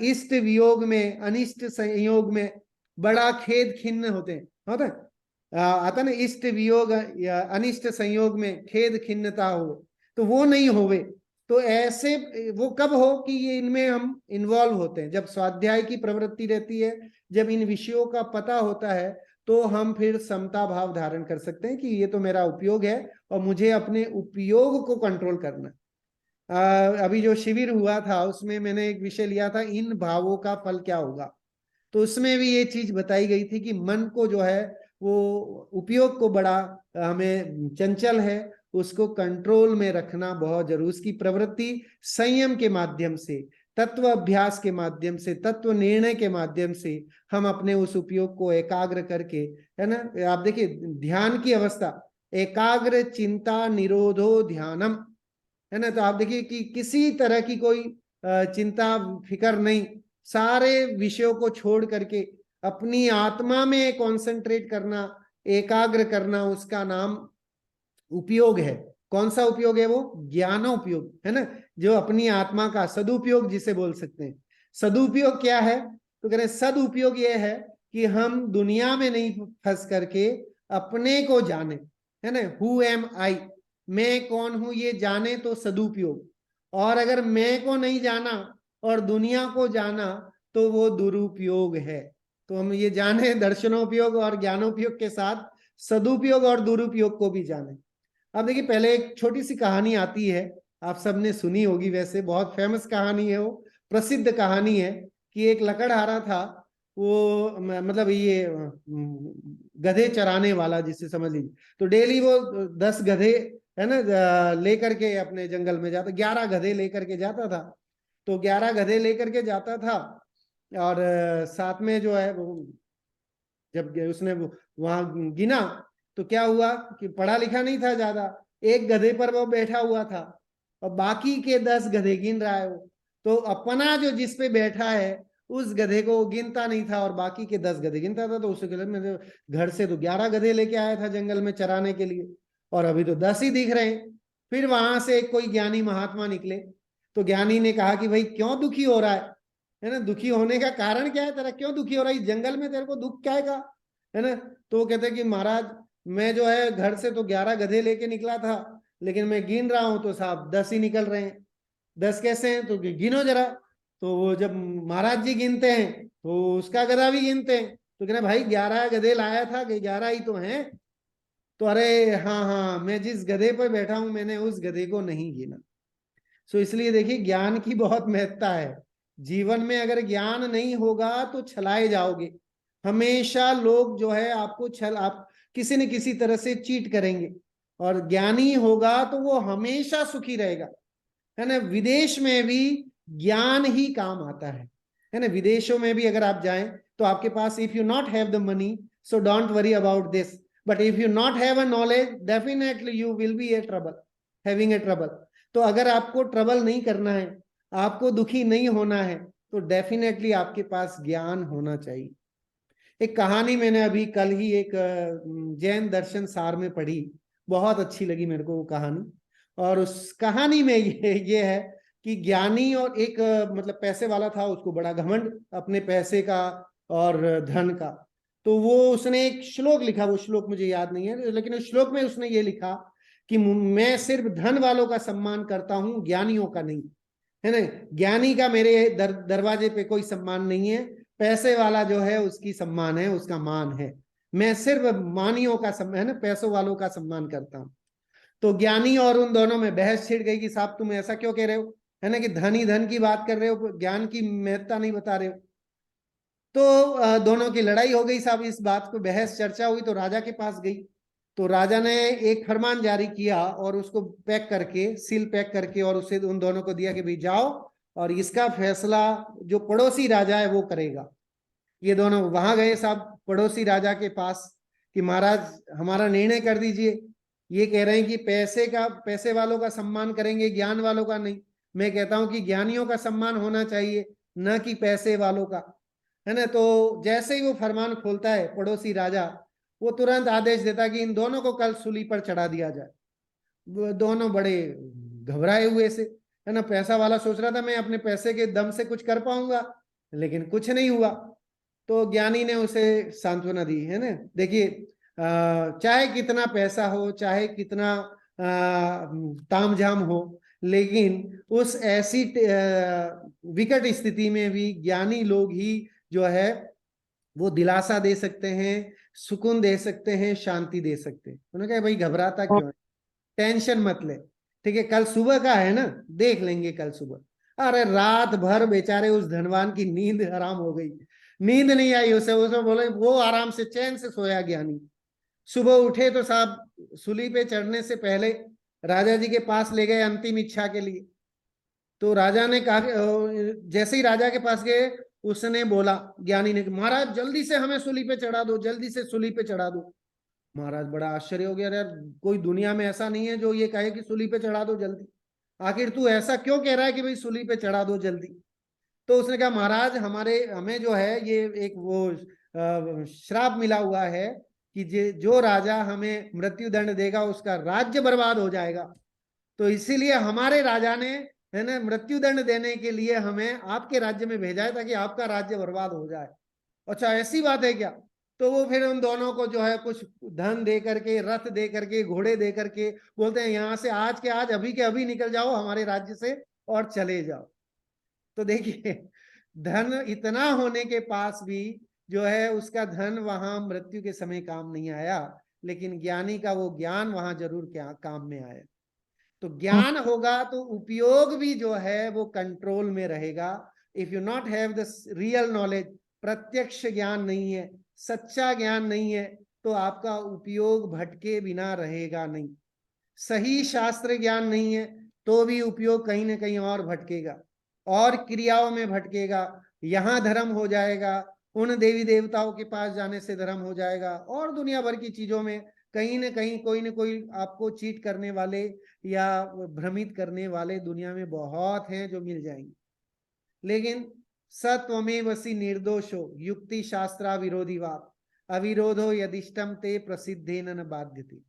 इष्ट वियोग में अनिष्ट संयोग में बड़ा खेद खिन्न होते हैं, होता है, आता ना, इष्ट वियोग या अनिष्ट संयोग में खेद खिन्नता हो, तो वो नहीं होवे। तो ऐसे वो कब हो कि ये इनमें हम इन्वॉल्व होते हैं, जब स्वाध्याय की प्रवृत्ति रहती है, जब इन विषयों का पता होता है, तो हम फिर समता भाव धारण कर सकते हैं कि ये तो मेरा उपयोग है और मुझे अपने उपयोग को कंट्रोल करना। अभी जो शिविर हुआ था उसमें मैंने एक विषय लिया था, इन भावों का फल क्या होगा। तो उसमें भी ये चीज बताई गई थी कि मन को जो है वो उपयोग को बड़ा हमें चंचल है, उसको कंट्रोल में रखना बहुत जरूरी। उसकी प्रवृत्ति संयम के माध्यम से, तत्व अभ्यास के माध्यम से, तत्व निर्णय के माध्यम से हम अपने उस उपयोग को एकाग्र करके, है ना। आप देखिए ध्यान की अवस्था, एकाग्र चिंता निरोधो ध्यानम, है ना। तो आप देखिए कि किसी तरह की कोई चिंता फिकर नहीं, सारे विषयों को छोड़ करके अपनी आत्मा में कंसंट्रेट करना, एकाग्र करना, उसका नाम उपयोग है। कौन सा उपयोग है वो? ज्ञान उपयोग, है ना। जो अपनी आत्मा का सदुपयोग जिसे बोल सकते हैं। सदुपयोग क्या है? तो कह रहे सदुपयोग ये है कि हम दुनिया में नहीं फंस करके अपने को जाने, है ना। हु एम आई, मैं कौन हूं ये जाने तो सदुपयोग। और अगर मैं को नहीं जाना और दुनिया को जाना तो वो दुरुपयोग है। तो हम ये जाने दर्शनोपयोग और ज्ञानोपयोग के साथ सदुपयोग और दुरुपयोग को भी जाने। अब देखिए पहले एक छोटी सी कहानी आती है, आप सबने सुनी होगी, वैसे बहुत फेमस कहानी है, वो प्रसिद्ध कहानी है कि एक लकड़हारा था, वो मतलब ये गधे चराने वाला जिसे समझ लीजिए। तो डेली वो 10 गधे, है ना, लेकर के अपने जंगल में जाता, 11 गधे लेकर के जाता था। तो 11 गधे लेकर के जाता था और साथ में जो है वो जब उसने वहां गिना तो क्या हुआ कि पढ़ा लिखा नहीं था ज्यादा, एक गधे पर वो बैठा हुआ था और बाकी के 10 गधे गिन रहा है वो। तो अपना जो जिस पे बैठा है उस गधे को गिनता नहीं था और बाकी के 10 गधे गिनता था। तो उसे मेरे घर से तो 11 गधे लेके आया था जंगल में चराने के लिए और अभी तो 10 ही दिख रहे हैं। फिर वहां से कोई ज्ञानी महात्मा निकले। तो ज्ञानी ने कहा कि भाई क्यों दुखी हो रहा है ना, दुखी होने का कारण क्या है तेरा, क्यों दुखी हो रहा है, जंगल में तेरे को दुख क्या है ना। तो वो कहते कि महाराज मैं जो है घर से तो 11 गधे लेके निकला था, लेकिन मैं गिन रहा हूं तो साहब 10 ही निकल रहे हैं। 10 कैसे हैं? तो गिनो जरा। तो वो जब महाराज जी गिनते हैं तो उसका गधा भी गिनते हैं, तो कहना भाई 11 गधे लाया था, 11 ही तो हैं। तो अरे हाँ हाँ, मैं जिस गधे पर बैठा हूं मैंने उस गधे को नहीं गिना। सो इसलिए देखिए ज्ञान की बहुत महत्ता है। जीवन में अगर ज्ञान नहीं होगा तो छलाए जाओगे। हमेशा लोग जो है आपको आप किसी न किसी तरह से चीट करेंगे। और ज्ञानी होगा तो वो हमेशा सुखी रहेगा, है ना। विदेश में भी ज्ञान ही काम आता है ना। विदेशों में भी अगर आप जाएं तो आपके पास, if you not have the money so don't worry about this, but if you not have a knowledge definitely you will be a trouble, having a trouble. तो अगर आपको ट्रबल नहीं करना है, आपको दुखी नहीं होना है, तो डेफिनेटली आपके पास ज्ञान होना चाहिए। एक कहानी मैंने अभी कल ही एक जैन दर्शन सार में पढ़ी, बहुत अच्छी लगी मेरे को वो कहानी। और उस कहानी में ये है कि ज्ञानी और एक मतलब पैसे वाला था, उसको बड़ा घमंड अपने पैसे का और धन का। तो वो उसने एक श्लोक लिखा, वो श्लोक मुझे याद नहीं है, लेकिन उस श्लोक में उसने ये लिखा कि मैं सिर्फ धन वालों का सम्मान करता हूं, ज्ञानियों का नहीं, है ना। ज्ञानी का मेरे दरवाजे पे कोई सम्मान नहीं है, पैसे वाला जो है उसकी सम्मान है, उसका मान है। मैं सिर्फ मानियों का सम्मान, है ना, पैसों वालों का सम्मान करता हूं। तो ज्ञानी और उन दोनों में बहस छिड़ गई कि साहब तुम ऐसा क्यों कह रहे हो, है ना, कि धन ही धन की बात कर रहे हो, ज्ञान की महत्ता नहीं बता रहे हो। तो दोनों की लड़ाई हो गई साहब, इस बात पे बहस चर्चा हुई तो राजा के पास गई। तो राजा ने एक फरमान जारी किया और उसको पैक करके, सील पैक करके, और उसे उन दोनों को दिया कि भाई जाओ और इसका फैसला जो पड़ोसी राजा है वो करेगा। ये दोनों वहां गए साहब पड़ोसी राजा के पास कि महाराज हमारा निर्णय कर दीजिए। ये कह रहे हैं कि पैसे वालों का सम्मान करेंगे, ज्ञान वालों का नहीं। मैं कहता हूं कि ज्ञानियों का सम्मान होना चाहिए, न कि पैसे वालों का, है ना। तो जैसे ही वो फरमान खोलता है पड़ोसी राजा, वो तुरंत आदेश देता है कि इन दोनों को कल सूली पर चढ़ा दिया जाए। वो दोनों बड़े घबराए हुए से, है ना। पैसा वाला सोच रहा था मैं अपने पैसे के दम से कुछ कर पाऊंगा, लेकिन कुछ नहीं हुआ। तो ज्ञानी ने उसे सांत्वना दी, है ना। देखिए चाहे कितना पैसा हो, चाहे कितना तामझाम हो, लेकिन उस ऐसी विकट स्थिति में भी ज्ञानी लोग ही जो है वो दिलासा दे सकते हैं, सुकून दे सकते हैं, शांति दे सकते हैं। उन्होंने कहा भाई घबराता क्यों है, टेंशन मत ले, ठीक है, कल सुबह का है ना, देख लेंगे कल सुबह। अरे रात भर बेचारे उस धनवान की नींद हराम हो गई, नींद नहीं आई उसे बोले, वो आराम से चैन से सोया ज्ञानी। सुबह उठे तो साहब सूली पे चढ़ने से पहले राजा जी के पास ले गए अंतिम इच्छा के लिए। तो राजा ने कहा, जैसे ही राजा के पास गए, उसने बोला, ज्ञानी ने, महाराज जल्दी से हमें सूली पे चढ़ा दो, जल्दी से सूली पे चढ़ा दो। महाराज बड़ा आश्चर्य हो गया, यार कोई दुनिया में ऐसा नहीं है जो ये कहे कि सूली पे चढ़ा दो जल्दी, आखिर तू ऐसा क्यों कह रहा है कि भाई सूली पे चढ़ा दो जल्दी। तो उसने कहा, महाराज हमें जो है ये एक वो श्राप मिला हुआ है कि जो राजा हमें मृत्यु दंड देगा उसका राज्य बर्बाद हो जाएगा। तो इसीलिए हमारे राजा ने, है ना, मृत्यु दंड देने के लिए हमें आपके राज्य में भेजा है ताकि आपका राज्य बर्बाद हो जाए। अच्छा ऐसी बात है क्या? तो वो फिर उन दोनों को जो है कुछ धन दे करके, रथ दे करके, घोड़े दे करके बोलते हैं, यहां से आज के आज, अभी के अभी निकल जाओ हमारे राज्य से और चले जाओ। तो देखिए, धन इतना होने के पास भी जो है उसका धन वहां मृत्यु के समय काम नहीं आया, लेकिन ज्ञानी का वो ज्ञान वहां जरूर क्या काम में आया। तो ज्ञान होगा तो उपयोग भी जो है वो कंट्रोल में रहेगा। If you not have the real knowledge, प्रत्यक्ष ज्ञान नहीं है, सच्चा ज्ञान नहीं है, तो आपका उपयोग भटके बिना रहेगा नहीं। सही शास्त्र ज्ञान नहीं है तो भी उपयोग कहीं ना कहीं और भटकेगा, और क्रियाओं में भटकेगा। यहां धर्म हो जाएगा, उन देवी देवताओं के पास जाने से धर्म हो जाएगा, और दुनिया भर की चीजों में कहीं ना कहीं कोई ना कोई आपको चीट करने वाले या भ्रमित करने वाले दुनिया में बहुत हैं जो मिल जाएंगे। लेकिन सत्वमेवसी निर्दोषो युक्ति शास्त्रा विरोधी वाप अविरोधो यदिष्टम ते प्रसिद्धेन न बाध्यते।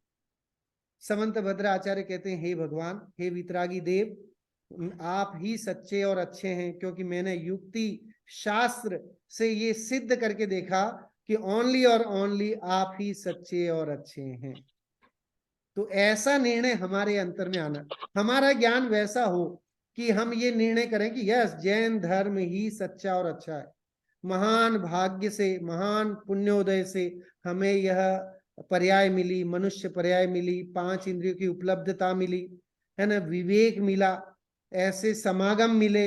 समंत भद्र आचार्य कहते हैं, हे भगवान, हे वितरागी देव, आप ही सच्चे और अच्छे हैं, क्योंकि मैंने युक्ति शास्त्र से ये सिद्ध करके देखा कि ओनली और ओनली आप ही सच्चे और अच्छे हैं। तो ऐसा निर्णय हमारे अंतर में आना, हमारा ज्ञान वैसा हो कि हम ये निर्णय करें कि यस, जैन धर्म ही सच्चा और अच्छा है। महान भाग्य से, महान पुण्योदय से हमें यह पर्याय मिली, मनुष्य पर्याय मिली, 5 इंद्रियों की उपलब्धता मिली, है ना, विवेक मिला, ऐसे समागम मिले।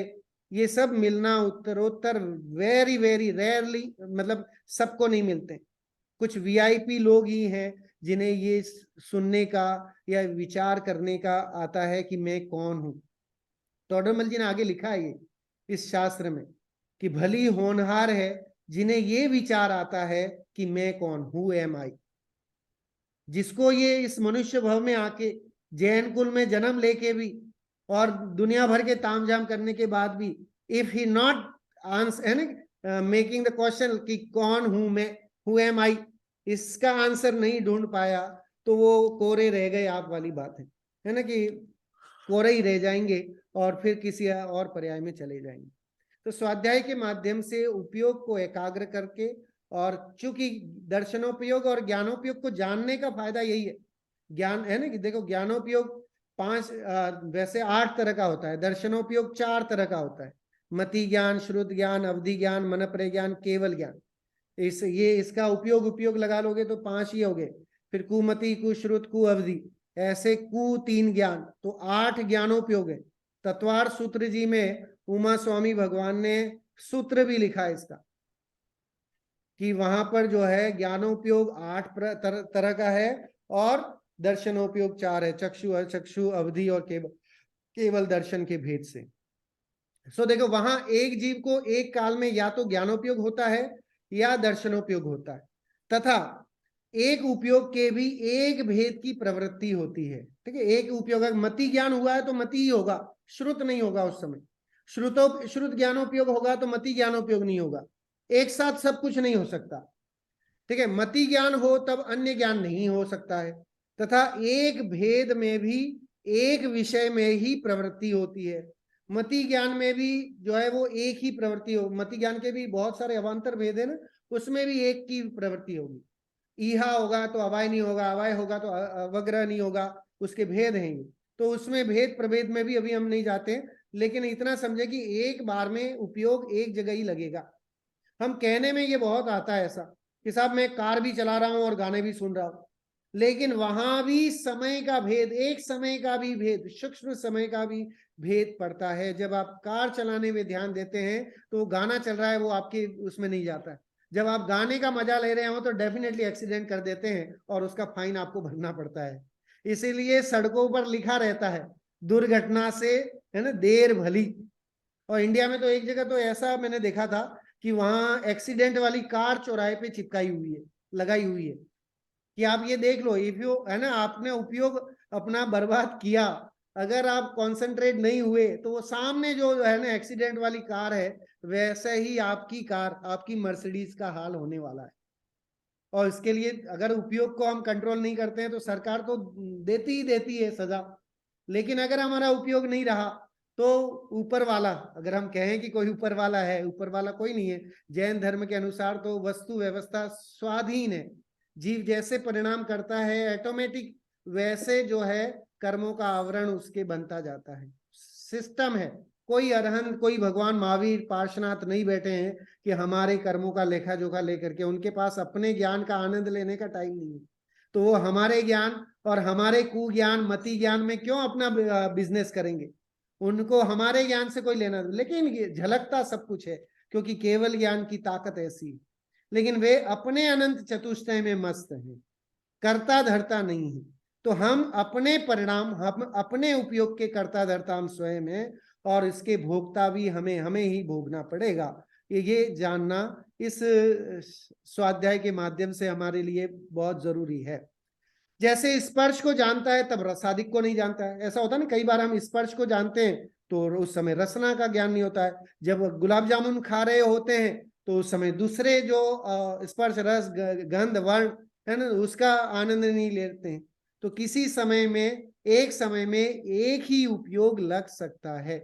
ये सब मिलना उत्तरोत्तर वेरी वेरी रेयरली, मतलब सबको नहीं मिलते। कुछ वीआईपी लोग ही हैं जिन्हें ये सुनने का या विचार करने का आता है कि मैं कौन हूं। टोडरमल जी ने आगे लिखा है ये इस शास्त्र में कि भली होनहार है जिन्हें ये विचार आता है कि मैं कौन, हु एम आई। जिसको ये इस मनुष्य भव में आके जैन कुल में जन्म लेके भी और दुनिया भर के तामझाम करने के बाद भी, इफ ही नॉट आंसर, है ना, मेकिंग द क्वेश्चन कि कौन हूं मैं, हु एम आई, इसका आंसर नहीं ढूंढ पाया, तो वो कोरे रह गए आप वाली बात है ना, कि कोरे ही रह जाएंगे और फिर किसी और पर्याय में चले जाएंगे। तो स्वाध्याय के माध्यम से उपयोग को एकाग्र करके, और चूंकि दर्शनोपयोग और ज्ञानोपयोग को जानने का फायदा यही है, ज्ञान है ना, कि देखो ज्ञानोपयोग 5 वैसे 8 तरह का होता है, दर्शनोपयोग 4 तरह का होता है, मति ज्ञान, श्रुत ज्ञान, अवधि ज्ञान, मनप्रय ज्ञान, केवल ज्ञान। इसका उपयोग लगा लोगे तो 5 ही हो गए, फिर कुमति, कुश्रुत, कुअवधि, ऐसे 3 ज्ञान, तो 8 ज्ञानोपयोग है। तत्वार सूत्र जी में उमा स्वामी भगवान ने सूत्र भी लिखा है इसका, कि वहां पर जो है ज्ञानोपयोग 8 तरह का है और दर्शनोपयोग 4 है, चक्षु, अचक्षु, अवधि और केवल दर्शन के भेद से। सो देखो, वहां एक जीव को एक काल में या तो ज्ञानोपयोग होता है या दर्शनोपयोग होता है, तथा एक उपयोग के भी एक भेद की प्रवृत्ति होती है। ठीक है, एक उपयोग, मति ज्ञान हुआ है तो मति ही होगा, श्रुत नहीं होगा उस समय। श्रुत ज्ञानोपयोग होगा तो मति ज्ञानोपयोग नहीं होगा, एक साथ सब कुछ नहीं हो सकता। ठीक है, मति ज्ञान हो तब अन्य ज्ञान नहीं हो सकता है, तथा एक भेद में भी एक विषय में ही प्रवृत्ति होती है। मति ज्ञान में भी जो है वो एक ही प्रवृत्ति हो, मति ज्ञान के भी बहुत सारे अवान्तर भेद है ना, उसमें भी एक की प्रवृत्ति होगी। ईहा होगा तो अवाय नहीं होगा, अवाय होगा तो अवग्रह नहीं होगा, उसके भेद हैं। तो उसमें भेद प्रभेद में भी अभी हम नहीं जाते, लेकिन इतना समझे कि एक बार में उपयोग एक जगह ही लगेगा। हम कहने में ये बहुत आता है ऐसा कि साहब मैं कार भी चला रहा हूं और गाने भी सुन रहा हूं, लेकिन वहां भी समय का भेद, एक समय का भी भेद, सूक्ष्म समय का भी भेद पड़ता है। जब आप कार चलाने में ध्यान देते हैं तो गाना चल रहा है, वो आपके उसमें नहीं जाता है। जब आप गाने का मजा ले रहे हो तो डेफिनेटली एक्सीडेंट कर देते हैं और उसका फाइन आपको भरना पड़ता है। इसीलिए सड़कों पर लिखा रहता है दुर्घटना से, है ना, देर भली। और इंडिया में तो एक जगह तो ऐसा मैंने देखा था कि वहां एक्सीडेंट वाली कार चौराहे पे चिपकाई हुई है, लगाई हुई है, कि आप ये देख लो, इफ यू, है ना, आपने उपयोग अपना बर्बाद किया, अगर आप कंसंट्रेट नहीं हुए तो वो सामने जो है ना एक्सीडेंट वाली कार है, वैसे ही आपकी कार, आपकी मर्सिडीज का हाल होने वाला है। और इसके लिए अगर उपयोग को हम कंट्रोल नहीं करते हैं तो सरकार तो देती है सजा, लेकिन अगर हमारा उपयोग नहीं रहा तो ऊपर वाला, अगर हम कहें कि कोई ऊपर वाला है, ऊपर वाला कोई नहीं है। जैन धर्म के अनुसार तो वस्तु व्यवस्था स्वाधीन है, जीव जैसे परिणाम करता है ऑटोमेटिक वैसे जो है कर्मों का आवरण उसके बनता जाता है, सिस्टम है। कोई अरहंत, कोई भगवान महावीर पार्श्वनाथ नहीं बैठे हैं कि हमारे कर्मों का लेखा जोखा लेकर के, उनके पास अपने ज्ञान का आनंद लेने का टाइम नहीं है। तो वो हमारे ज्ञान और हमारे कुज्ञान मति ज्ञान में क्यों अपना बिजनेस करेंगे, उनको हमारे ज्ञान से कोई लेना। लेकिन ये झलकता सब कुछ है क्योंकि केवल ज्ञान की ताकत ऐसी है, लेकिन वे अपने अनंत चतुष्टय में मस्त हैं, करता धरता नहीं है। तो हम अपने परिणाम, हम अपने उपयोग के करता धरता हम स्वयं हैं, और इसके भोगता भी हमें हमें ही भोगना पड़ेगा। ये जानना इस स्वाध्याय के माध्यम से हमारे लिए बहुत जरूरी है। जैसे स्पर्श को जानता है तब रसादिक को नहीं जानता है, ऐसा होता है ना, कई बार हम स्पर्श को जानते हैं तो उस समय रसना का ज्ञान नहीं होता है। जब गुलाब जामुन खा रहे होते हैं तो उस समय दूसरे जो स्पर्श, रस, गंध, वर्ण, है ना, उसका आनंद नहीं लेते हैं। तो किसी समय में, एक समय में एक ही उपयोग लग सकता है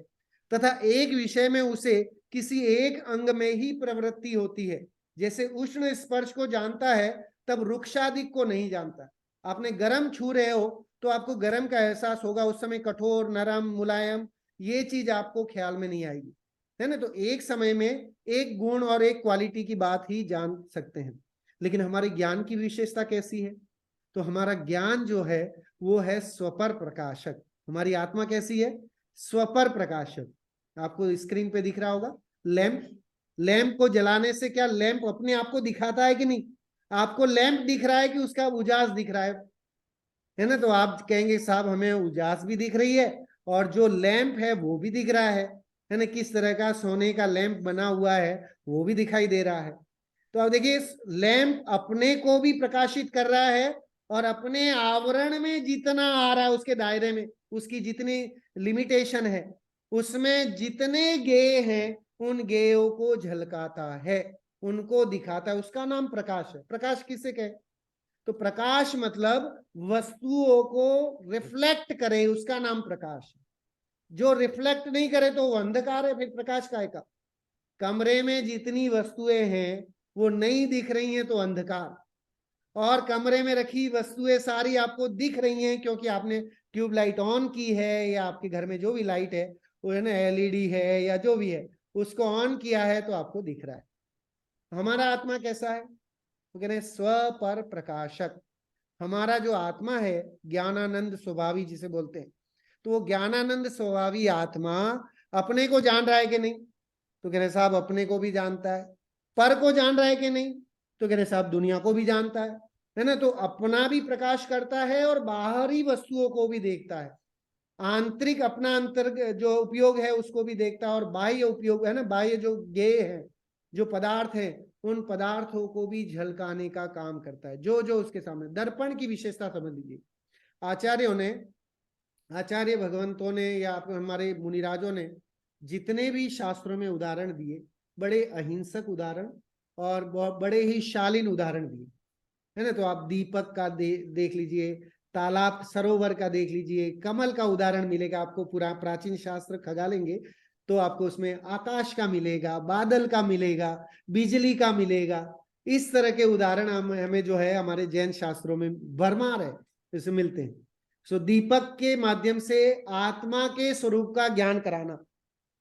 तथा एक विषय में उसे किसी एक अंग में ही प्रवृत्ति होती है। जैसे उष्ण स्पर्श को जानता है तब रुक्षादिक को नहीं जानता। आपने गर्म छू रहे हो तो आपको गर्म का एहसास होगा, उस समय कठोर, नरम, मुलायम, ये चीज आपको ख्याल में नहीं आएगी, है ना। तो एक समय में एक गुण और एक क्वालिटी की बात ही जान सकते हैं। लेकिन हमारे ज्ञान की विशेषता कैसी है? तो हमारा ज्ञान जो है वो है स्वपर प्रकाशक। हमारी आत्मा कैसी है? स्वपर प्रकाशक। आपको स्क्रीन पे दिख रहा होगा लैंप। लैंप को जलाने से क्या लैंप अपने आप को दिखाता है कि नहीं? आपको लैंप दिख रहा है कि उसका उजास दिख रहा है ना? तो आप कहेंगे साहब हमें उजास भी दिख रही है और जो लैंप है वो भी दिख रहा है ना, किस तरह का सोने का लैंप बना हुआ है वो भी दिखाई दे रहा है। तो आप देखिए लैंप अपने को भी प्रकाशित कर रहा है और अपने आवरण में जितना आ रहा है उसके दायरे में, उसकी जितनी लिमिटेशन है उसमें जितने गेय हैं उन गेयों को झलकाता है, उनको दिखाता है, उसका नाम प्रकाश है। प्रकाश किसे कहे? तो प्रकाश मतलब वस्तुओं को रिफ्लेक्ट करे, उसका नाम प्रकाश है। जो रिफ्लेक्ट नहीं करे तो वो अंधकार है, फिर प्रकाश काय का? कमरे में जितनी वस्तुएं हैं वो नहीं दिख रही हैं तो अंधकार, और कमरे में रखी वस्तुएं सारी आपको दिख रही हैं क्योंकि आपने ट्यूब लाइट ऑन की है, या आपके घर में जो भी लाइट है वो है ना एलईडी है या जो भी है उसको ऑन किया है तो आपको दिख रहा है। हमारा आत्मा कैसा है? तो कह रहे स्व पर प्रकाशक। हमारा जो आत्मा है ज्ञानानंद स्वभावी जिसे बोलते हैं, तो वो ज्ञानानंद स्वभावी आत्मा अपने को जान रहा है कि नहीं? तो कह रहे साहब अपने को भी जानता है। पर को जान रहा है कि नहीं? तो कह रहे साहब दुनिया को भी जानता है ना। तो अपना भी प्रकाश करता है और बाहरी वस्तुओं को भी देखता है। आंतरिक अपना अंतर जो उपयोग है उसको भी देखता है, और बाह्य उपयोग है ना, बाह्य जो गेय है, जो पदार्थ है, उन पदार्थों को भी झलकाने का काम करता है जो जो उसके सामने। दर्पण की विशेषता समझ लीजिए। आचार्यों ने, आचार्य भगवंतों ने या हमारे मुनिराजों ने जितने भी शास्त्रों में उदाहरण दिए, बड़े अहिंसक उदाहरण और बड़े ही शालीन उदाहरण दिए, है ना। तो आप दीपक का देख लीजिए, तालाब सरोवर का देख लीजिए, कमल का उदाहरण मिलेगा आपको। पूरा प्राचीन शास्त्र खगालेंगे तो आपको उसमें आकाश का मिलेगा, बादल का मिलेगा, बिजली का मिलेगा। इस तरह के उदाहरण हमें जो है हमारे जैन शास्त्रों में भरमार है, इसमें मिलते हैं। सो दीपक के माध्यम से आत्मा के स्वरूप का ज्ञान कराना,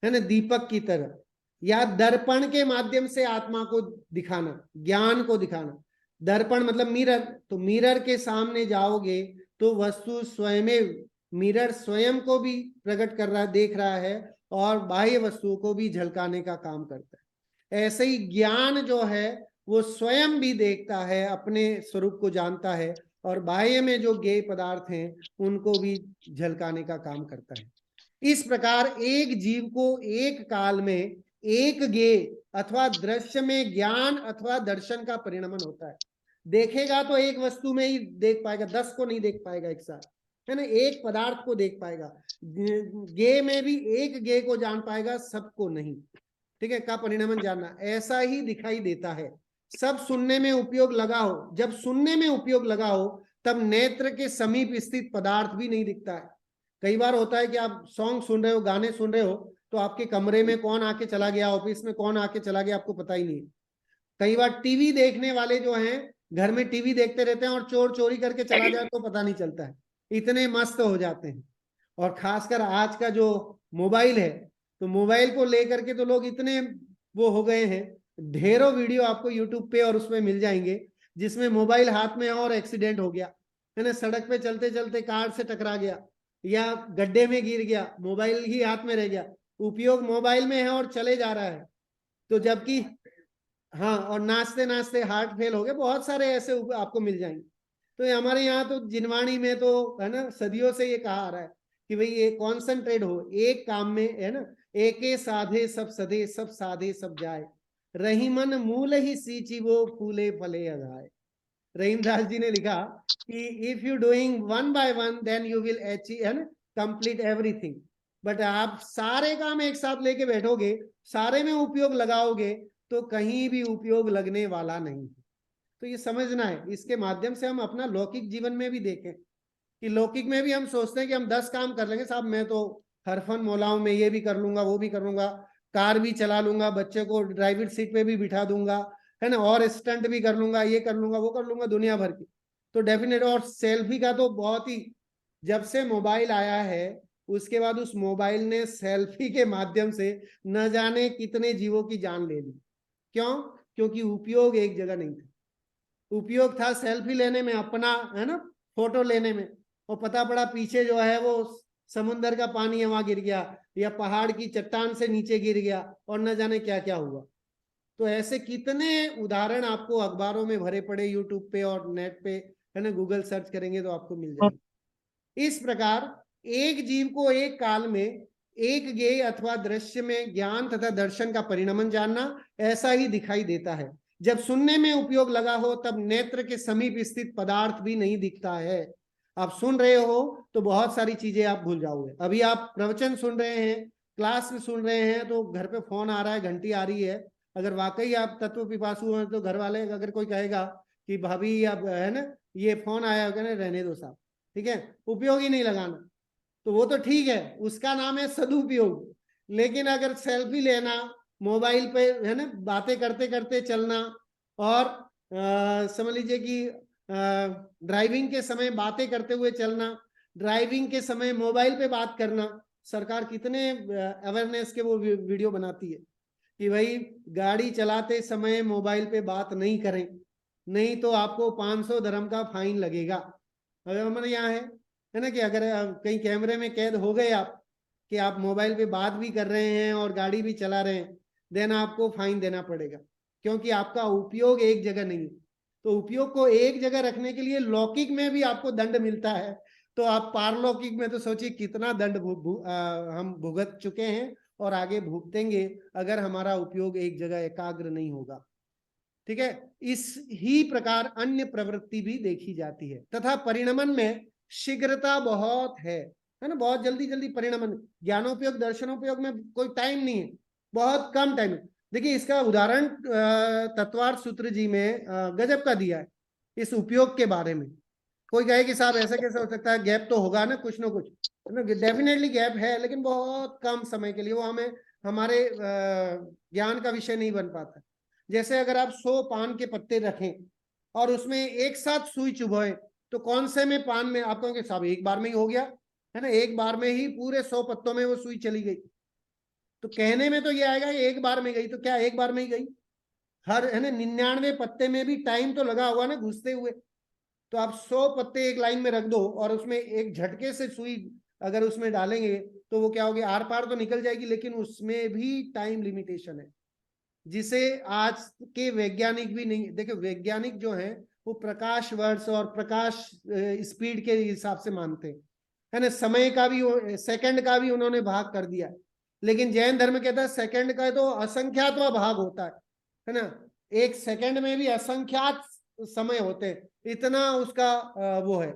है ना, दीपक की तरह, या दर्पण के माध्यम से आत्मा को दिखाना, ज्ञान को दिखाना। दर्पण मतलब मिरर, तो मिरर के सामने जाओगे तो वस्तु स्वयं, मिरर स्वयं को भी प्रकट कर रहा, देख रहा है, और बाह्य वस्तुओं को भी झलकाने का काम करता है। ऐसे ही ज्ञान जो है वो स्वयं भी देखता है, अपने स्वरूप को जानता है और बाह्य में जो गेय पदार्थ हैं उनको भी झलकाने का काम करता है। इस प्रकार एक जीव को एक काल में एक गेय अथवा दृश्य में ज्ञान अथवा दर्शन का परिणमन होता है। देखेगा तो एक वस्तु में ही देख पाएगा, 10 को नहीं देख पाएगा एक साथ, है ना, एक पदार्थ को देख पाएगा। गेय में भी एक गेय को जान पाएगा, सबको नहीं, ठीक है, का परिणमन जानना, ऐसा ही दिखाई देता है। सब सुनने में उपयोग लगा हो, जब सुनने में उपयोग लगा हो तब नेत्र के समीप स्थित पदार्थ भी नहीं दिखता है। कई बार होता है कि आप सॉन्ग सुन रहे हो, गाने सुन रहे हो, तो आपके कमरे में कौन आके चला गया, ऑफिस में कौन आके चला गया, आपको पता ही नहीं। कई बार टीवी देखने वाले जो हैं घर में टीवी देखते रहते हैं और चोर चोरी करके चला जाए तो पता नहीं चलता है, इतने मस्त हो जाते हैं। और खासकर आज का जो मोबाइल है, तो मोबाइल को लेकर के तो लोग इतने वो हो गए हैं, ढेरों वीडियो आपको यूट्यूब पे और उसमें मिल जाएंगे जिसमें मोबाइल हाथ में है और एक्सीडेंट हो गया, है ना, सड़क पे चलते चलते कार से टकरा गया या गड्ढे में गिर गया, मोबाइल ही हाथ में रह गया, उपयोग मोबाइल में है और चले जा रहा है। तो जबकि हाँ, और नाचते नाचते हार्ट फेल हो गए, बहुत सारे ऐसे आपको मिल जाएंगे। तो ये हमारे यहाँ तो जिनवाणी में तो है ना, सदियों से ये कहा आ रहा है कि भाई ये कॉन्सेंट्रेट हो एक काम में, है ना, एके साधे सब सधे, सब साधे सब जाए, रही मन मूल ही सींची वो फूले फले अगाए। रहीमदास जी ने लिखा कि if you doing one by one then you will achieve, है ना, कंप्लीट एवरीथिंग। बट आप सारे काम एक साथ लेके बैठोगे, सारे में उपयोग लगाओगे, तो कहीं भी उपयोग लगने वाला नहीं। तो ये समझना है, इसके माध्यम से हम अपना लौकिक जीवन में भी देखें कि लौकिक में भी हम सोचते हैं कि हम 10 काम कर लेंगे साहब, मैं तो हरफन मौलाऊं, मैं ये भी कर लूंगा, वो भी कर लूंगा, कार भी चला लूंगा, बच्चे को ड्राइवर सीट पे भी बिठा दूंगा, है ना, और स्टंट भी कर लूंगा, ये कर लूंगा, वो कर लूंगा, दुनिया भर की। तो डेफिनेट, और सेल्फी का तो बहुत ही, जब से मोबाइल आया है उसके बाद उस मोबाइल ने सेल्फी के माध्यम से न जाने कितने जीवों की जान ले ली। क्यों? क्योंकि उपयोग एक जगह नहीं था। उपयोग था सेल्फी लेने में अपना, है ना, फोटो लेने में, और पता पड़ा पीछे जो है वो समुंदर का पानी है वहां गिर गया, या पहाड़ की चट्टान से नीचे गिर गया, और न जाने क्या क्या हुआ। तो ऐसे कितने उदाहरण आपको अखबारों में भरे पड़े, यूट्यूब पे और नेट पे, है ना, गूगल सर्च करेंगे तो आपको मिल जाएंगे। इस प्रकार एक जीव को एक काल में एक गेय अथवा दृश्य में ज्ञान तथा दर्शन का परिणमन जानना ऐसा ही दिखाई देता है। जब सुनने में उपयोग लगा हो तब नेत्र के समीप स्थित पदार्थ भी नहीं दिखता है। आप सुन रहे हो तो बहुत सारी चीजें आप भूल जाओगे। अभी आप प्रवचन सुन रहे हैं, क्लास में सुन रहे हैं, तो घर पे फोन आ रहा है, घंटी आ रही है, अगर वाकई आप तत्व पिपासु हैं तो घर वाले अगर कोई कहेगा कि भाभी अब, है ना, ये फोन आया, कहने रहने दो साहब, ठीक है, उपयोग ही नहीं लगाना, तो वो तो ठीक है, उसका नाम है सदुपयोग। लेकिन अगर सेल्फी लेना, मोबाइल पे, है ना, बातें करते करते चलना, और समझ लीजिए कि ड्राइविंग के समय बातें करते हुए चलना, ड्राइविंग के समय मोबाइल पे बात करना, सरकार कितने अवेयरनेस के वो वीडियो बनाती है कि भाई गाड़ी चलाते समय मोबाइल पे बात नहीं करें, नहीं तो आपको 500 धर्म का फाइन लगेगा। अगर हमारे यहाँ है ना, कि अगर कहीं कैमरे में कैद हो गए आप कि आप मोबाइल पे बात भी कर रहे हैं और गाड़ी भी चला रहे हैं, देन आपको फाइन देना पड़ेगा, क्योंकि आपका उपयोग एक जगह नहीं है। तो उपयोग को एक जगह रखने के लिए लौकिक में भी आपको दंड मिलता है, तो आप पारलौकिक में तो सोचिए कितना दंड हम भुगत चुके हैं और आगे भुगतेंगे अगर हमारा उपयोग एक जगह एकाग्र नहीं होगा। ठीक है, इस ही प्रकार अन्य प्रवृत्ति भी देखी जाती है तथा परिणमन में शीघ्रता बहुत है ना, बहुत जल्दी जल्दी परिणमन। ज्ञानोपयोग दर्शनोपयोग में कोई टाइम नहीं है, बहुत कम टाइम है। देखिए इसका उदाहरण तत्वार्थ सूत्र जी में गजब का दिया है इस उपयोग के बारे में। कोई कहे कि साहब ऐसा कैसे हो सकता है, गैप तो होगा ना कुछ ना कुछ, डेफिनेटली गैप है, लेकिन बहुत कम समय के लिए, वो हमें हमारे ज्ञान का विषय नहीं बन पाता। जैसे अगर आप 100 पान के पत्ते रखें और उसमें एक साथ सुई चुभोए, तो कौन से में पान में आप कहोगे साहब एक बार में ही हो गया, है ना, एक बार में ही पूरे 100 पत्तों में वो सुई चली गई। तो कहने में तो ये आएगा एक बार में गई, तो क्या एक बार में ही गई? हर, है ना, 99 पत्ते में भी टाइम तो लगा हुआ ना घुसते हुए। तो आप 100 पत्ते एक लाइन में रख दो और उसमें एक झटके से सुई अगर उसमें डालेंगे तो वो क्या होगी, आर पार तो निकल जाएगी, लेकिन उसमें भी टाइम लिमिटेशन है, जिसे आज के वैज्ञानिक भी नहीं। देखिए वैज्ञानिक जो हैं वो प्रकाश वर्ष और प्रकाश स्पीड के हिसाब से मानते हैं, है ना। समय का भी, सेकंड का भी उन्होंने भाग कर दिया। लेकिन जैन धर्म कहता है सेकंड का तो असंख्यात भाग होता है ना। एक सेकंड में भी असंख्यात समय होते हैं, इतना उसका वो है।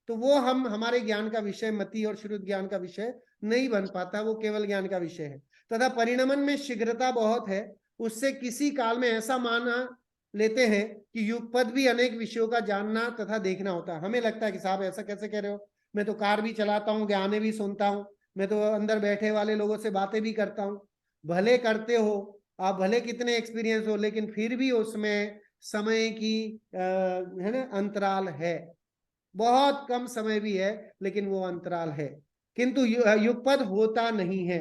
तो वो हम हमारे ज्ञान का विषय, मति और श्रुत ज्ञान का विषय नहीं बन पाता, वो केवल ज्ञान का विषय है। तथा परिणमन में शीघ्रता बहुत है, उससे किसी काल में ऐसा माना लेते हैं कि युगपद भी अनेक विषयों का जानना तथा देखना होता है। हमें लगता है कि साहब ऐसा कैसे कह रहे हो, मैं तो कार भी चलाता हूँ, गाने भी सुनता हूँ, मैं तो अंदर बैठे वाले लोगों से बातें भी करता हूँ। भले करते हो आप, भले कितने एक्सपीरियंस हो, लेकिन फिर भी उसमें समय की है ना अंतराल है, बहुत कम समय भी है, लेकिन वो अंतराल है। किंतु युगपद होता नहीं है,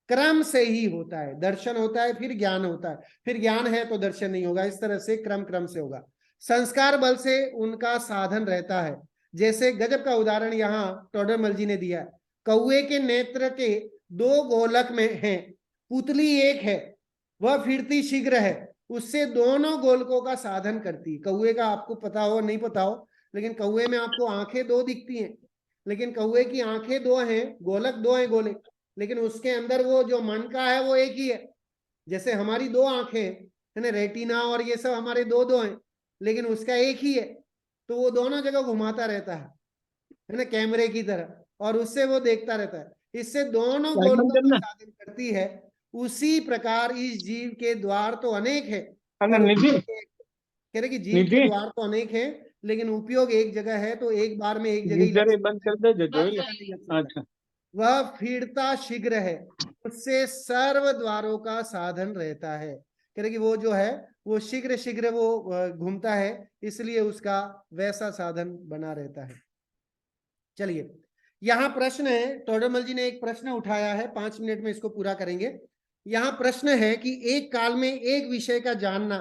क्रम से ही होता है। दर्शन होता है, फिर ज्ञान होता है, फिर ज्ञान है तो दर्शन नहीं होगा। इस तरह से क्रम क्रम से होगा। संस्कार बल से उनका साधन रहता है। जैसे गजब का उदाहरण यहाँ टोडरमल जी ने दिया है। कौए के नेत्र के दो गोलक में हैं, पुतली एक है, वह फिरती शीघ्र है, उससे दोनों गोलकों का साधन करती है। कौए का आपको पता हो नहीं पता हो, लेकिन कौए में आपको आंखें दो दिखती हैं, लेकिन कौए की आंखें दो हैं, गोलक दो हैं गोले, लेकिन उसके अंदर वो जो मन का है वो एक ही है। जैसे हमारी दो आंखें है ना, रेटिना और ये सब हमारे दो दो हैं, लेकिन उसका एक ही है। तो वो दोनों जगह घुमाता रहता है ना, कैमरे की तरह, और उससे वो देखता रहता है। इससे दोनों गोलकों का साधन करती है। उसी प्रकार इस जीव के द्वार तो अनेक है, पर कह रहे कि जीव के द्वार तो अनेक है, लेकिन उपयोग एक जगह है, तो एक बार में एक जगह ही बंद कर दे। अच्छा, वह फिरता शीघ्र है, उससे सर्व द्वारों का साधन रहता है। कह रहे कि वो जो है वो शीघ्र शीघ्र वो घूमता है, इसलिए उसका वैसा साधन बना रहता है। चलिए, यहाँ प्रश्न है, टोडरमल जी ने एक प्रश्न उठाया है, 5 मिनट में इसको पूरा करेंगे। यहाँ प्रश्न है कि एक काल में एक विषय का जानना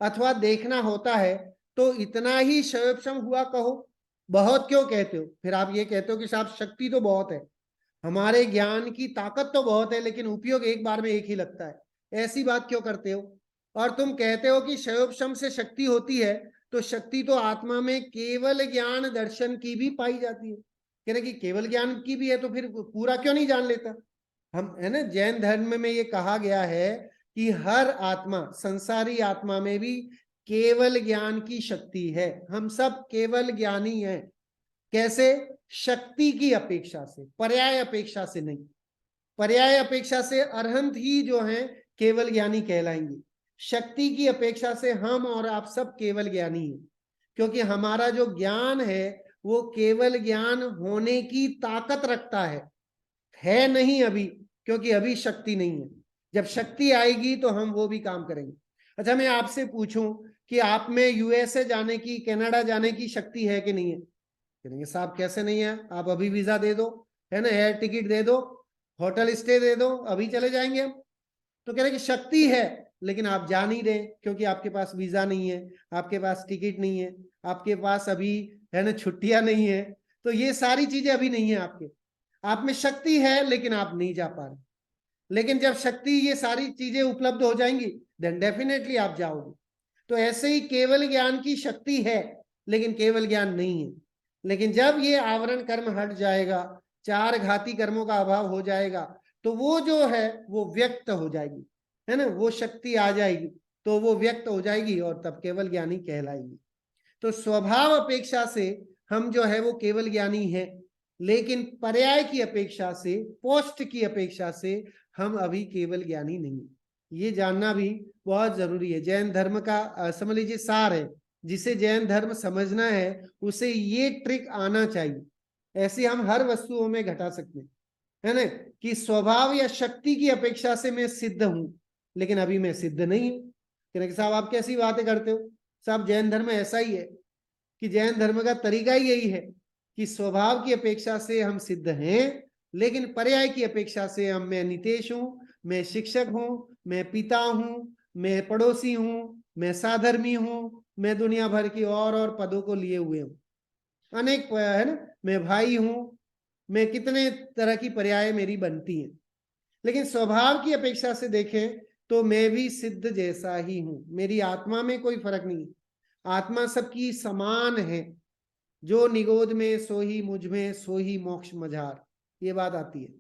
अथवा देखना होता है, तो इतना ही क्षयोपशम हुआ कहो, बहुत क्यों कहते हो? फिर आप ये कहते हो कि साहब शक्ति तो बहुत है, हमारे ज्ञान की ताकत तो बहुत है, लेकिन उपयोग एक बार में एक ही लगता है, ऐसी बात क्यों करते हो? और तुम कहते हो कि क्षयोपशम से शक्ति होती है, तो शक्ति तो आत्मा में केवल ज्ञान दर्शन की भी पाई जाती है। कह रहे कि केवल ज्ञान की भी है, तो फिर पूरा क्यों नहीं जान लेता? हम है ना, जैन धर्म में ये कहा गया है कि हर आत्मा, संसारी आत्मा में भी केवल ज्ञान की शक्ति है। हम सब केवल ज्ञानी हैं। कैसे? शक्ति की अपेक्षा से, पर्याय अपेक्षा से नहीं। पर्याय अपेक्षा से अरहंत ही जो है केवल ज्ञानी कहलाएंगे। शक्ति की अपेक्षा से हम और आप सब केवल ज्ञानी हैं, क्योंकि हमारा जो ज्ञान है वो केवल ज्ञान होने की ताकत रखता है नहीं अभी, क्योंकि अभी शक्ति नहीं है। जब शक्ति आएगी तो हम वो भी काम करेंगे। अच्छा, मैं आपसे पूछूं कि आप में यूएसए जाने की, कनाडा जाने की शक्ति है कि नहीं है? कहेंगे साहब कैसे नहीं है, आप अभी वीजा दे दो, है ना, एयर टिकट दे दो, होटल स्टे दे दो, अभी चले जाएंगे हम। तो कह रहे कि शक्ति है, लेकिन आप जा नहीं रहे, क्योंकि आपके पास वीजा नहीं है, आपके पास टिकट नहीं है, आपके पास अभी है ना छुट्टियां नहीं है। तो ये सारी चीजें अभी नहीं है आपके। आप में शक्ति है, लेकिन आप नहीं जा पा रहे। लेकिन जब शक्ति, ये सारी चीजें उपलब्ध हो जाएंगी, देन डेफिनेटली आप जाओगे। तो ऐसे ही केवल ज्ञान की शक्ति है, लेकिन केवल ज्ञान नहीं है। लेकिन जब ये आवरण कर्म हट जाएगा, 4 घाती कर्मों का अभाव हो जाएगा, तो वो जो है वो व्यक्त हो जाएगी, है ना, वो शक्ति आ जाएगी, तो वो व्यक्त हो जाएगी और तब केवल ज्ञानी कहलाएगी। तो स्वभाव अपेक्षा से हम जो है वो केवल ज्ञानी है, लेकिन पर्याय की अपेक्षा से, पोस्ट की अपेक्षा से हम अभी केवल ज्ञानी नहीं। ये जानना भी बहुत जरूरी है। जैन धर्म का समझ लीजिए सार है, जिसे जैन धर्म समझना है उसे ये ट्रिक आना चाहिए। ऐसे हम हर वस्तुओं में घटा सकते हैं, है ना, कि स्वभाव या शक्ति की अपेक्षा से मैं सिद्ध हूं, लेकिन अभी मैं सिद्ध नहीं हूं। कहने के साहब आप कैसी बातें करते हो? साहब जैन धर्म ऐसा ही है कि जैन धर्म का तरीका ही यही है कि स्वभाव की अपेक्षा से हम सिद्ध हैं, लेकिन पर्याय की अपेक्षा से हम, मैं नितेश हूं, मैं शिक्षक हूं, मैं पिता हूं, मैं पड़ोसी हूं, मैं साधर्मी हूं, मैं दुनिया भर की और पदों को लिए हुए हूं, अनेक है ना, मैं भाई हूं, मैं कितने तरह की पर्याय मेरी बनती हैं। लेकिन स्वभाव की अपेक्षा से देखें तो मैं भी सिद्ध जैसा ही हूं, मेरी आत्मा में कोई फर्क नहीं है। आत्मा सबकी समान है, जो निगोद में सो ही मुझ में सो ही मोक्ष मझार, ये बात आती है।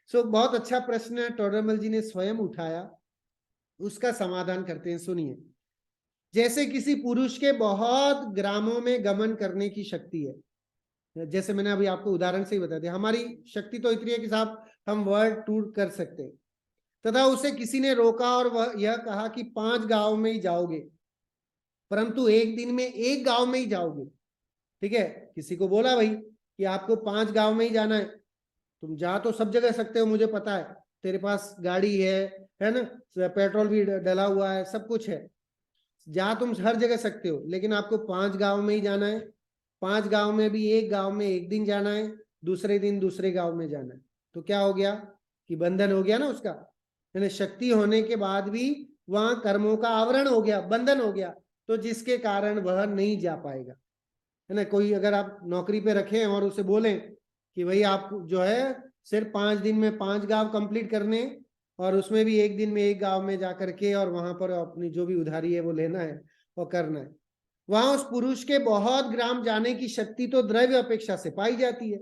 सो बहुत अच्छा प्रश्न टोडरमल जी ने स्वयं उठाया, उसका समाधान करते हैं, सुनिए। जैसे किसी पुरुष के बहुत ग्रामों में गमन करने की शक्ति है, जैसे मैंने अभी आपको उदाहरण से ही बता दिया, हमारी शक्ति तो इतनी है कि साहब हम वर्ल्ड टूर कर सकते हैं, तथा उसे किसी ने रोका और वह यह कहा कि 5 गांव में ही जाओगे, परंतु एक दिन में एक गांव में ही जाओगे। ठीक है, किसी को बोला भाई कि आपको 5 गांव में ही जाना है, तुम जा तो सब जगह सकते हो, मुझे पता है, तेरे पास गाड़ी है ना, पेट्रोल भी डला हुआ है, सब कुछ है, जा तुम हर जगह सकते हो, लेकिन आपको 5 गांव में ही जाना है। 5 गांव में भी एक गांव में एक दिन जाना है, दूसरे दिन दूसरे गांव में जाना है। तो क्या हो गया कि बंधन हो गया ना उसका, यानी शक्ति होने के बाद भी वहां कर्मों का आवरण हो गया, बंधन हो गया, तो जिसके कारण वह नहीं जा पाएगा, है ना। कोई अगर आप नौकरी पे रखें और उसे बोलें कि भाई आप जो है सिर्फ 5 दिन में 5 गांव कंप्लीट करने, और उसमें भी एक दिन में एक गांव में जाकर के और वहां पर अपनी जो भी उधारी है वो लेना है और करना है, वहां उस पुरुष के बहुत ग्राम जाने की शक्ति तो द्रव्य अपेक्षा से पाई जाती है।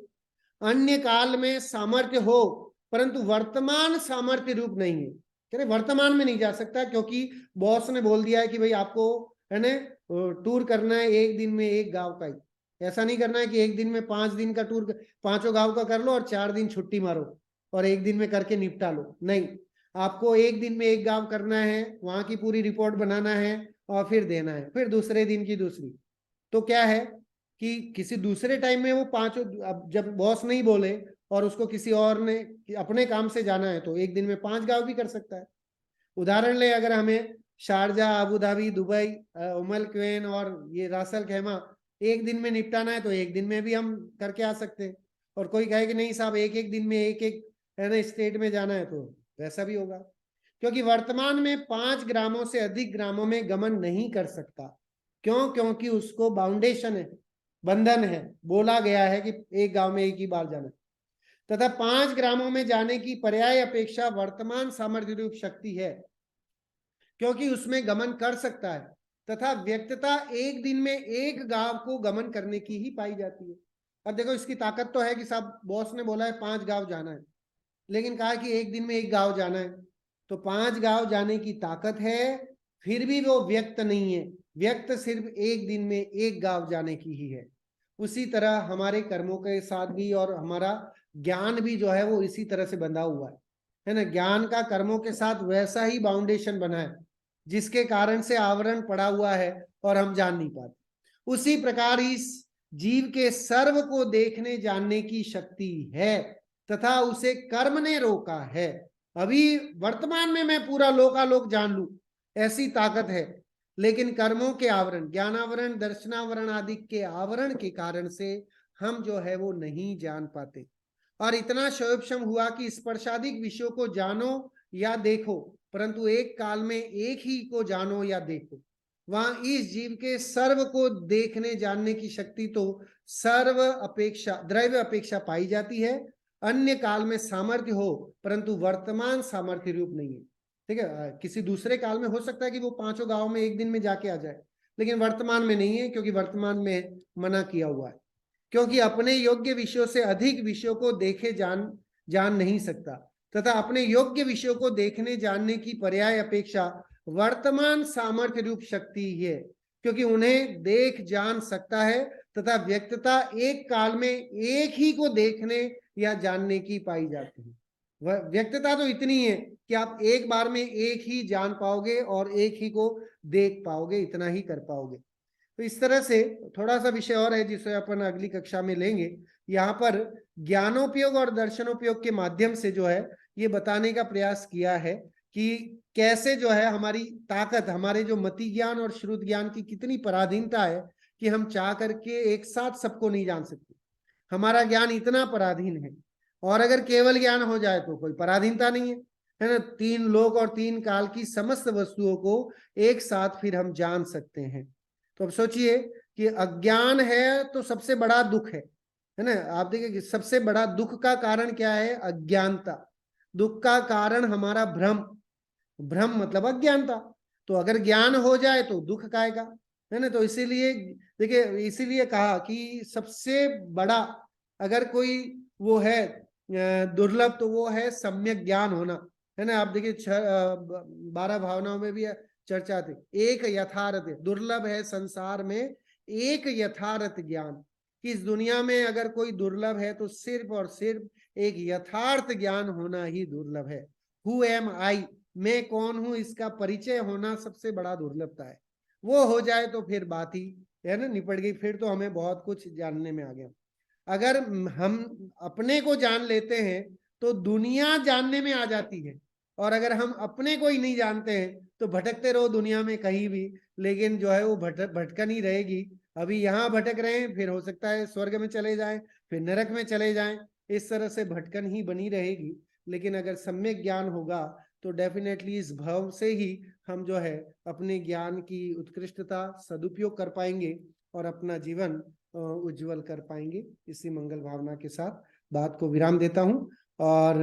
अन्य काल में सामर्थ्य हो, परंतु वर्तमान सामर्थ्य रूप नहीं है। कहते वर्तमान में नहीं जा सकता, क्योंकि बॉस ने बोल दिया है कि भाई आपको है ना टूर करना है एक दिन में एक गांव का ही। ऐसा नहीं करना है कि एक दिन में 5 दिन का टूर 5 गांव का कर लो और 4 दिन छुट्टी मारो और एक दिन में करके निपटा लो, नहीं, आपको एक दिन में एक गांव करना है, वहां की पूरी रिपोर्ट बनाना है और फिर देना है, फिर दूसरे दिन की दूसरी। तो क्या है कि किसी दूसरे टाइम में वो 5, अब जब बॉस नहीं बोले और उसको किसी और ने अपने काम से जाना है तो एक दिन में 5 गांव भी कर सकता है। उदाहरण ले, अगर हमें शारजा, अबू धाबी, दुबई, उमल क्वेन और ये रासल खेमा एक दिन में निपटाना है तो एक दिन में भी हम करके आ सकते हैं। और कोई कहे कि नहीं साहब एक एक दिन में एक एक है ना स्टेट में जाना है, तो वैसा भी होगा, क्योंकि वर्तमान में 5 ग्रामों से अधिक ग्रामों में गमन नहीं कर सकता। क्यों? क्योंकि उसको बाउंडेशन है, बंधन है, बोला गया है कि एक गांव में एक ही बार जाना है, तथा 5 ग्रामों में जाने की पर्याय अपेक्षा वर्तमान सामर्थ्य रूप शक्ति है, क्योंकि उसमें गमन कर सकता है, तथा व्यक्तता एक दिन में एक गांव को गमन करने की ही पाई जाती है। अब देखो इसकी ताकत तो है कि साहब बॉस ने बोला है 5 गांव जाना है, लेकिन कहा कि एक दिन में एक गांव जाना है, तो 5 गांव जाने की ताकत है, फिर भी वो व्यक्त नहीं है, व्यक्त सिर्फ एक दिन में एक गांव जाने की ही है। उसी तरह हमारे कर्मों के साथ भी, और हमारा ज्ञान भी जो है वो इसी तरह से बंधा हुआ है ना। ज्ञान का कर्मों के साथ वैसा ही बाउंडेशन बना है जिसके कारण से आवरण पड़ा हुआ है और हम जान नहीं पाते। उसी प्रकार इस जीव के सर्व को देखने जानने की शक्ति है, तथा उसे कर्म ने रोका है। अभी वर्तमान में मैं पूरा लोकालोक जान लूं, ऐसी ताकत है, लेकिन कर्मों के आवरण, ज्ञानावरण, दर्शनावरण आदि के आवरण के कारण से हम जो है वो नहीं जान पाते। और इतना शोभक्षम हुआ कि स्पर्शादिक विषयों को जानो या देखो, परंतु एक काल में एक ही को जानो या देखो। वहां इस जीव के सर्व को देखने जानने की शक्ति तो सर्व अपेक्षा, द्रव्य अपेक्षा पाई जाती है। अन्य काल में सामर्थ्य हो, परंतु वर्तमान सामर्थ्य रूप नहीं है। ठीक है, किसी दूसरे काल में हो सकता है कि वो 5 गांव में एक दिन में जाके आ जाए, लेकिन वर्तमान में नहीं है, क्योंकि वर्तमान में मना किया हुआ है, क्योंकि अपने योग्य विषयों से अधिक विषयों को देखे जान नहीं सकता, तथा अपने योग्य विषयों को देखने जानने की पर्याय अपेक्षा वर्तमान सामर्थ्य रूप शक्ति ही है, क्योंकि उन्हें देख जान सकता है, तथा व्यक्तता एक काल में एक ही को देखने या जानने की पाई जाती है। वह व्यक्तता तो इतनी है कि आप एक बार में एक ही जान पाओगे और एक ही को देख पाओगे, इतना ही कर पाओगे। तो इस तरह से थोड़ा सा विषय और है जिसे अपन अगली कक्षा में लेंगे। यहाँ पर ज्ञानोपयोग और दर्शनोपयोग के माध्यम से जो है ये बताने का प्रयास किया है कि कैसे जो है हमारी ताकत, हमारे जो मति ज्ञान और श्रुत ज्ञान की कितनी पराधीनता है कि हम चाह करके एक साथ सबको नहीं जान सकते। हमारा ज्ञान इतना पराधीन है, और अगर केवल ज्ञान हो जाए तो कोई पराधीनता नहीं है ना। 3 लोक और 3 काल की समस्त वस्तुओं को एक साथ फिर हम जान सकते हैं। तो अब सोचिए कि अज्ञान है तो सबसे बड़ा दुख है ना। आप देखिए कि सबसे बड़ा दुख का कारण क्या है? अज्ञानता। दुख का कारण हमारा भ्रम, भ्रम मतलब अज्ञानता। तो अगर ज्ञान हो जाए तो दुख काएगा, है ना। तो इसीलिए देखिए, इसीलिए कहा कि सबसे बड़ा अगर कोई वो है दुर्लभ, तो वो है सम्यक ज्ञान होना, है ना। आप देखिए 12 भावनाओं में भी चर्चा थी, एक यथार्थ दुर्लभ है संसार में एक यथार्थ ज्ञान, कि इस दुनिया में अगर कोई दुर्लभ है तो सिर्फ और सिर्फ एक यथार्थ ज्ञान होना ही दुर्लभ है। हु एम आई, मैं कौन हूं, इसका परिचय होना सबसे बड़ा दुर्लभता है। वो हो जाए तो फिर बात ही, है ना, निपट गई। फिर तो हमें बहुत कुछ जानने में आ गया। अगर हम अपने को जान लेते हैं तो दुनिया जानने में आ जाती है, और अगर हम अपने को ही नहीं जानते हैं तो भटकते रहो दुनिया में कहीं भी, लेकिन जो है वो भटकन ही रहेगी। अभी यहाँ भटक रहे हैं, फिर हो सकता है स्वर्ग में चले जाएं, फिर नरक में चले जाएं, इस तरह से भटकन ही बनी रहेगी। लेकिन अगर सम्यक ज्ञान होगा तो डेफिनेटली इस भाव से ही हम जो है अपने ज्ञान की उत्कृष्टता सदुपयोग कर पाएंगे और अपना जीवन उज्जवल कर पाएंगे। इसी मंगल भावना के साथ बात को विराम देता हूं। और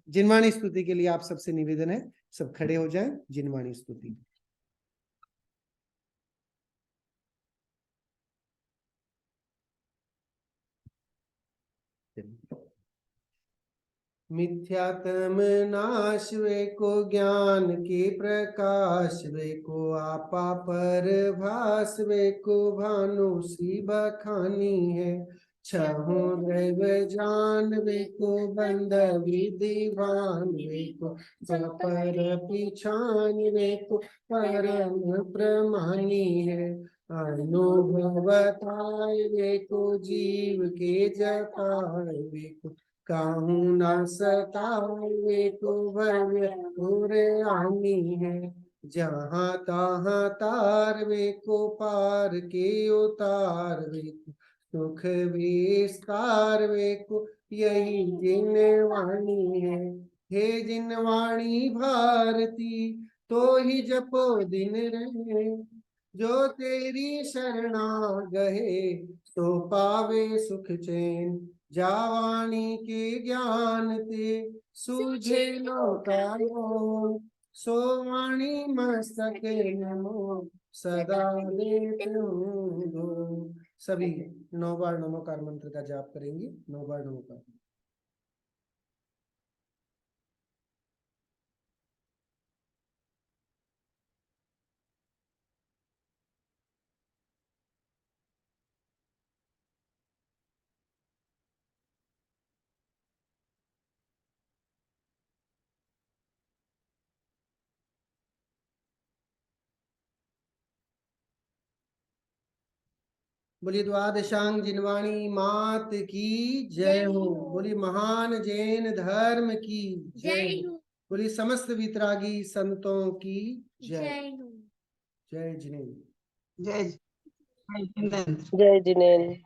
जिनवाणी स्तुति के लिए आप सबसे निवेदन है, सब खड़े हो जाएं। जिनवाणी स्तुति। मिथ्यात्म नाश वे को ज्ञान के प्रकाश वे को आपा पर भास वे को भानु सी बखानी है। छहु दैव जान वे को बंद विधिवान वे को पर पिछान वे को परम प्रमाणी है। अनुभवताय वे को जीव के जताय वे को काहू न सताए को भव्य पूरे आनी है। जहाँ तहाँ तार वे को पार के उतार वे को सुख विस्तार वे को यही जिनवाणी है। हे जिनवाणी भारती तो ही जपो दिन रहे, जो तेरी शरणा गहे तो पावे सुख चैन। जावाणी के ज्ञान ते सूझे लोकायो, सो वाणी मस्तक नमो सदा देत हूँ। सभी 9 बार नमोकार मंत्र का जाप करेंगे। 9 बार नमोकार। बोलिए द्वादशांग जिनवाणी मात की जय हो। बोलिए महान जैन धर्म की जय हो। बोलिए समस्त वितरागी संतों की जय। जय जिनेन्द्र। जय जिनेन्द्र। जय जिनेन्द्र।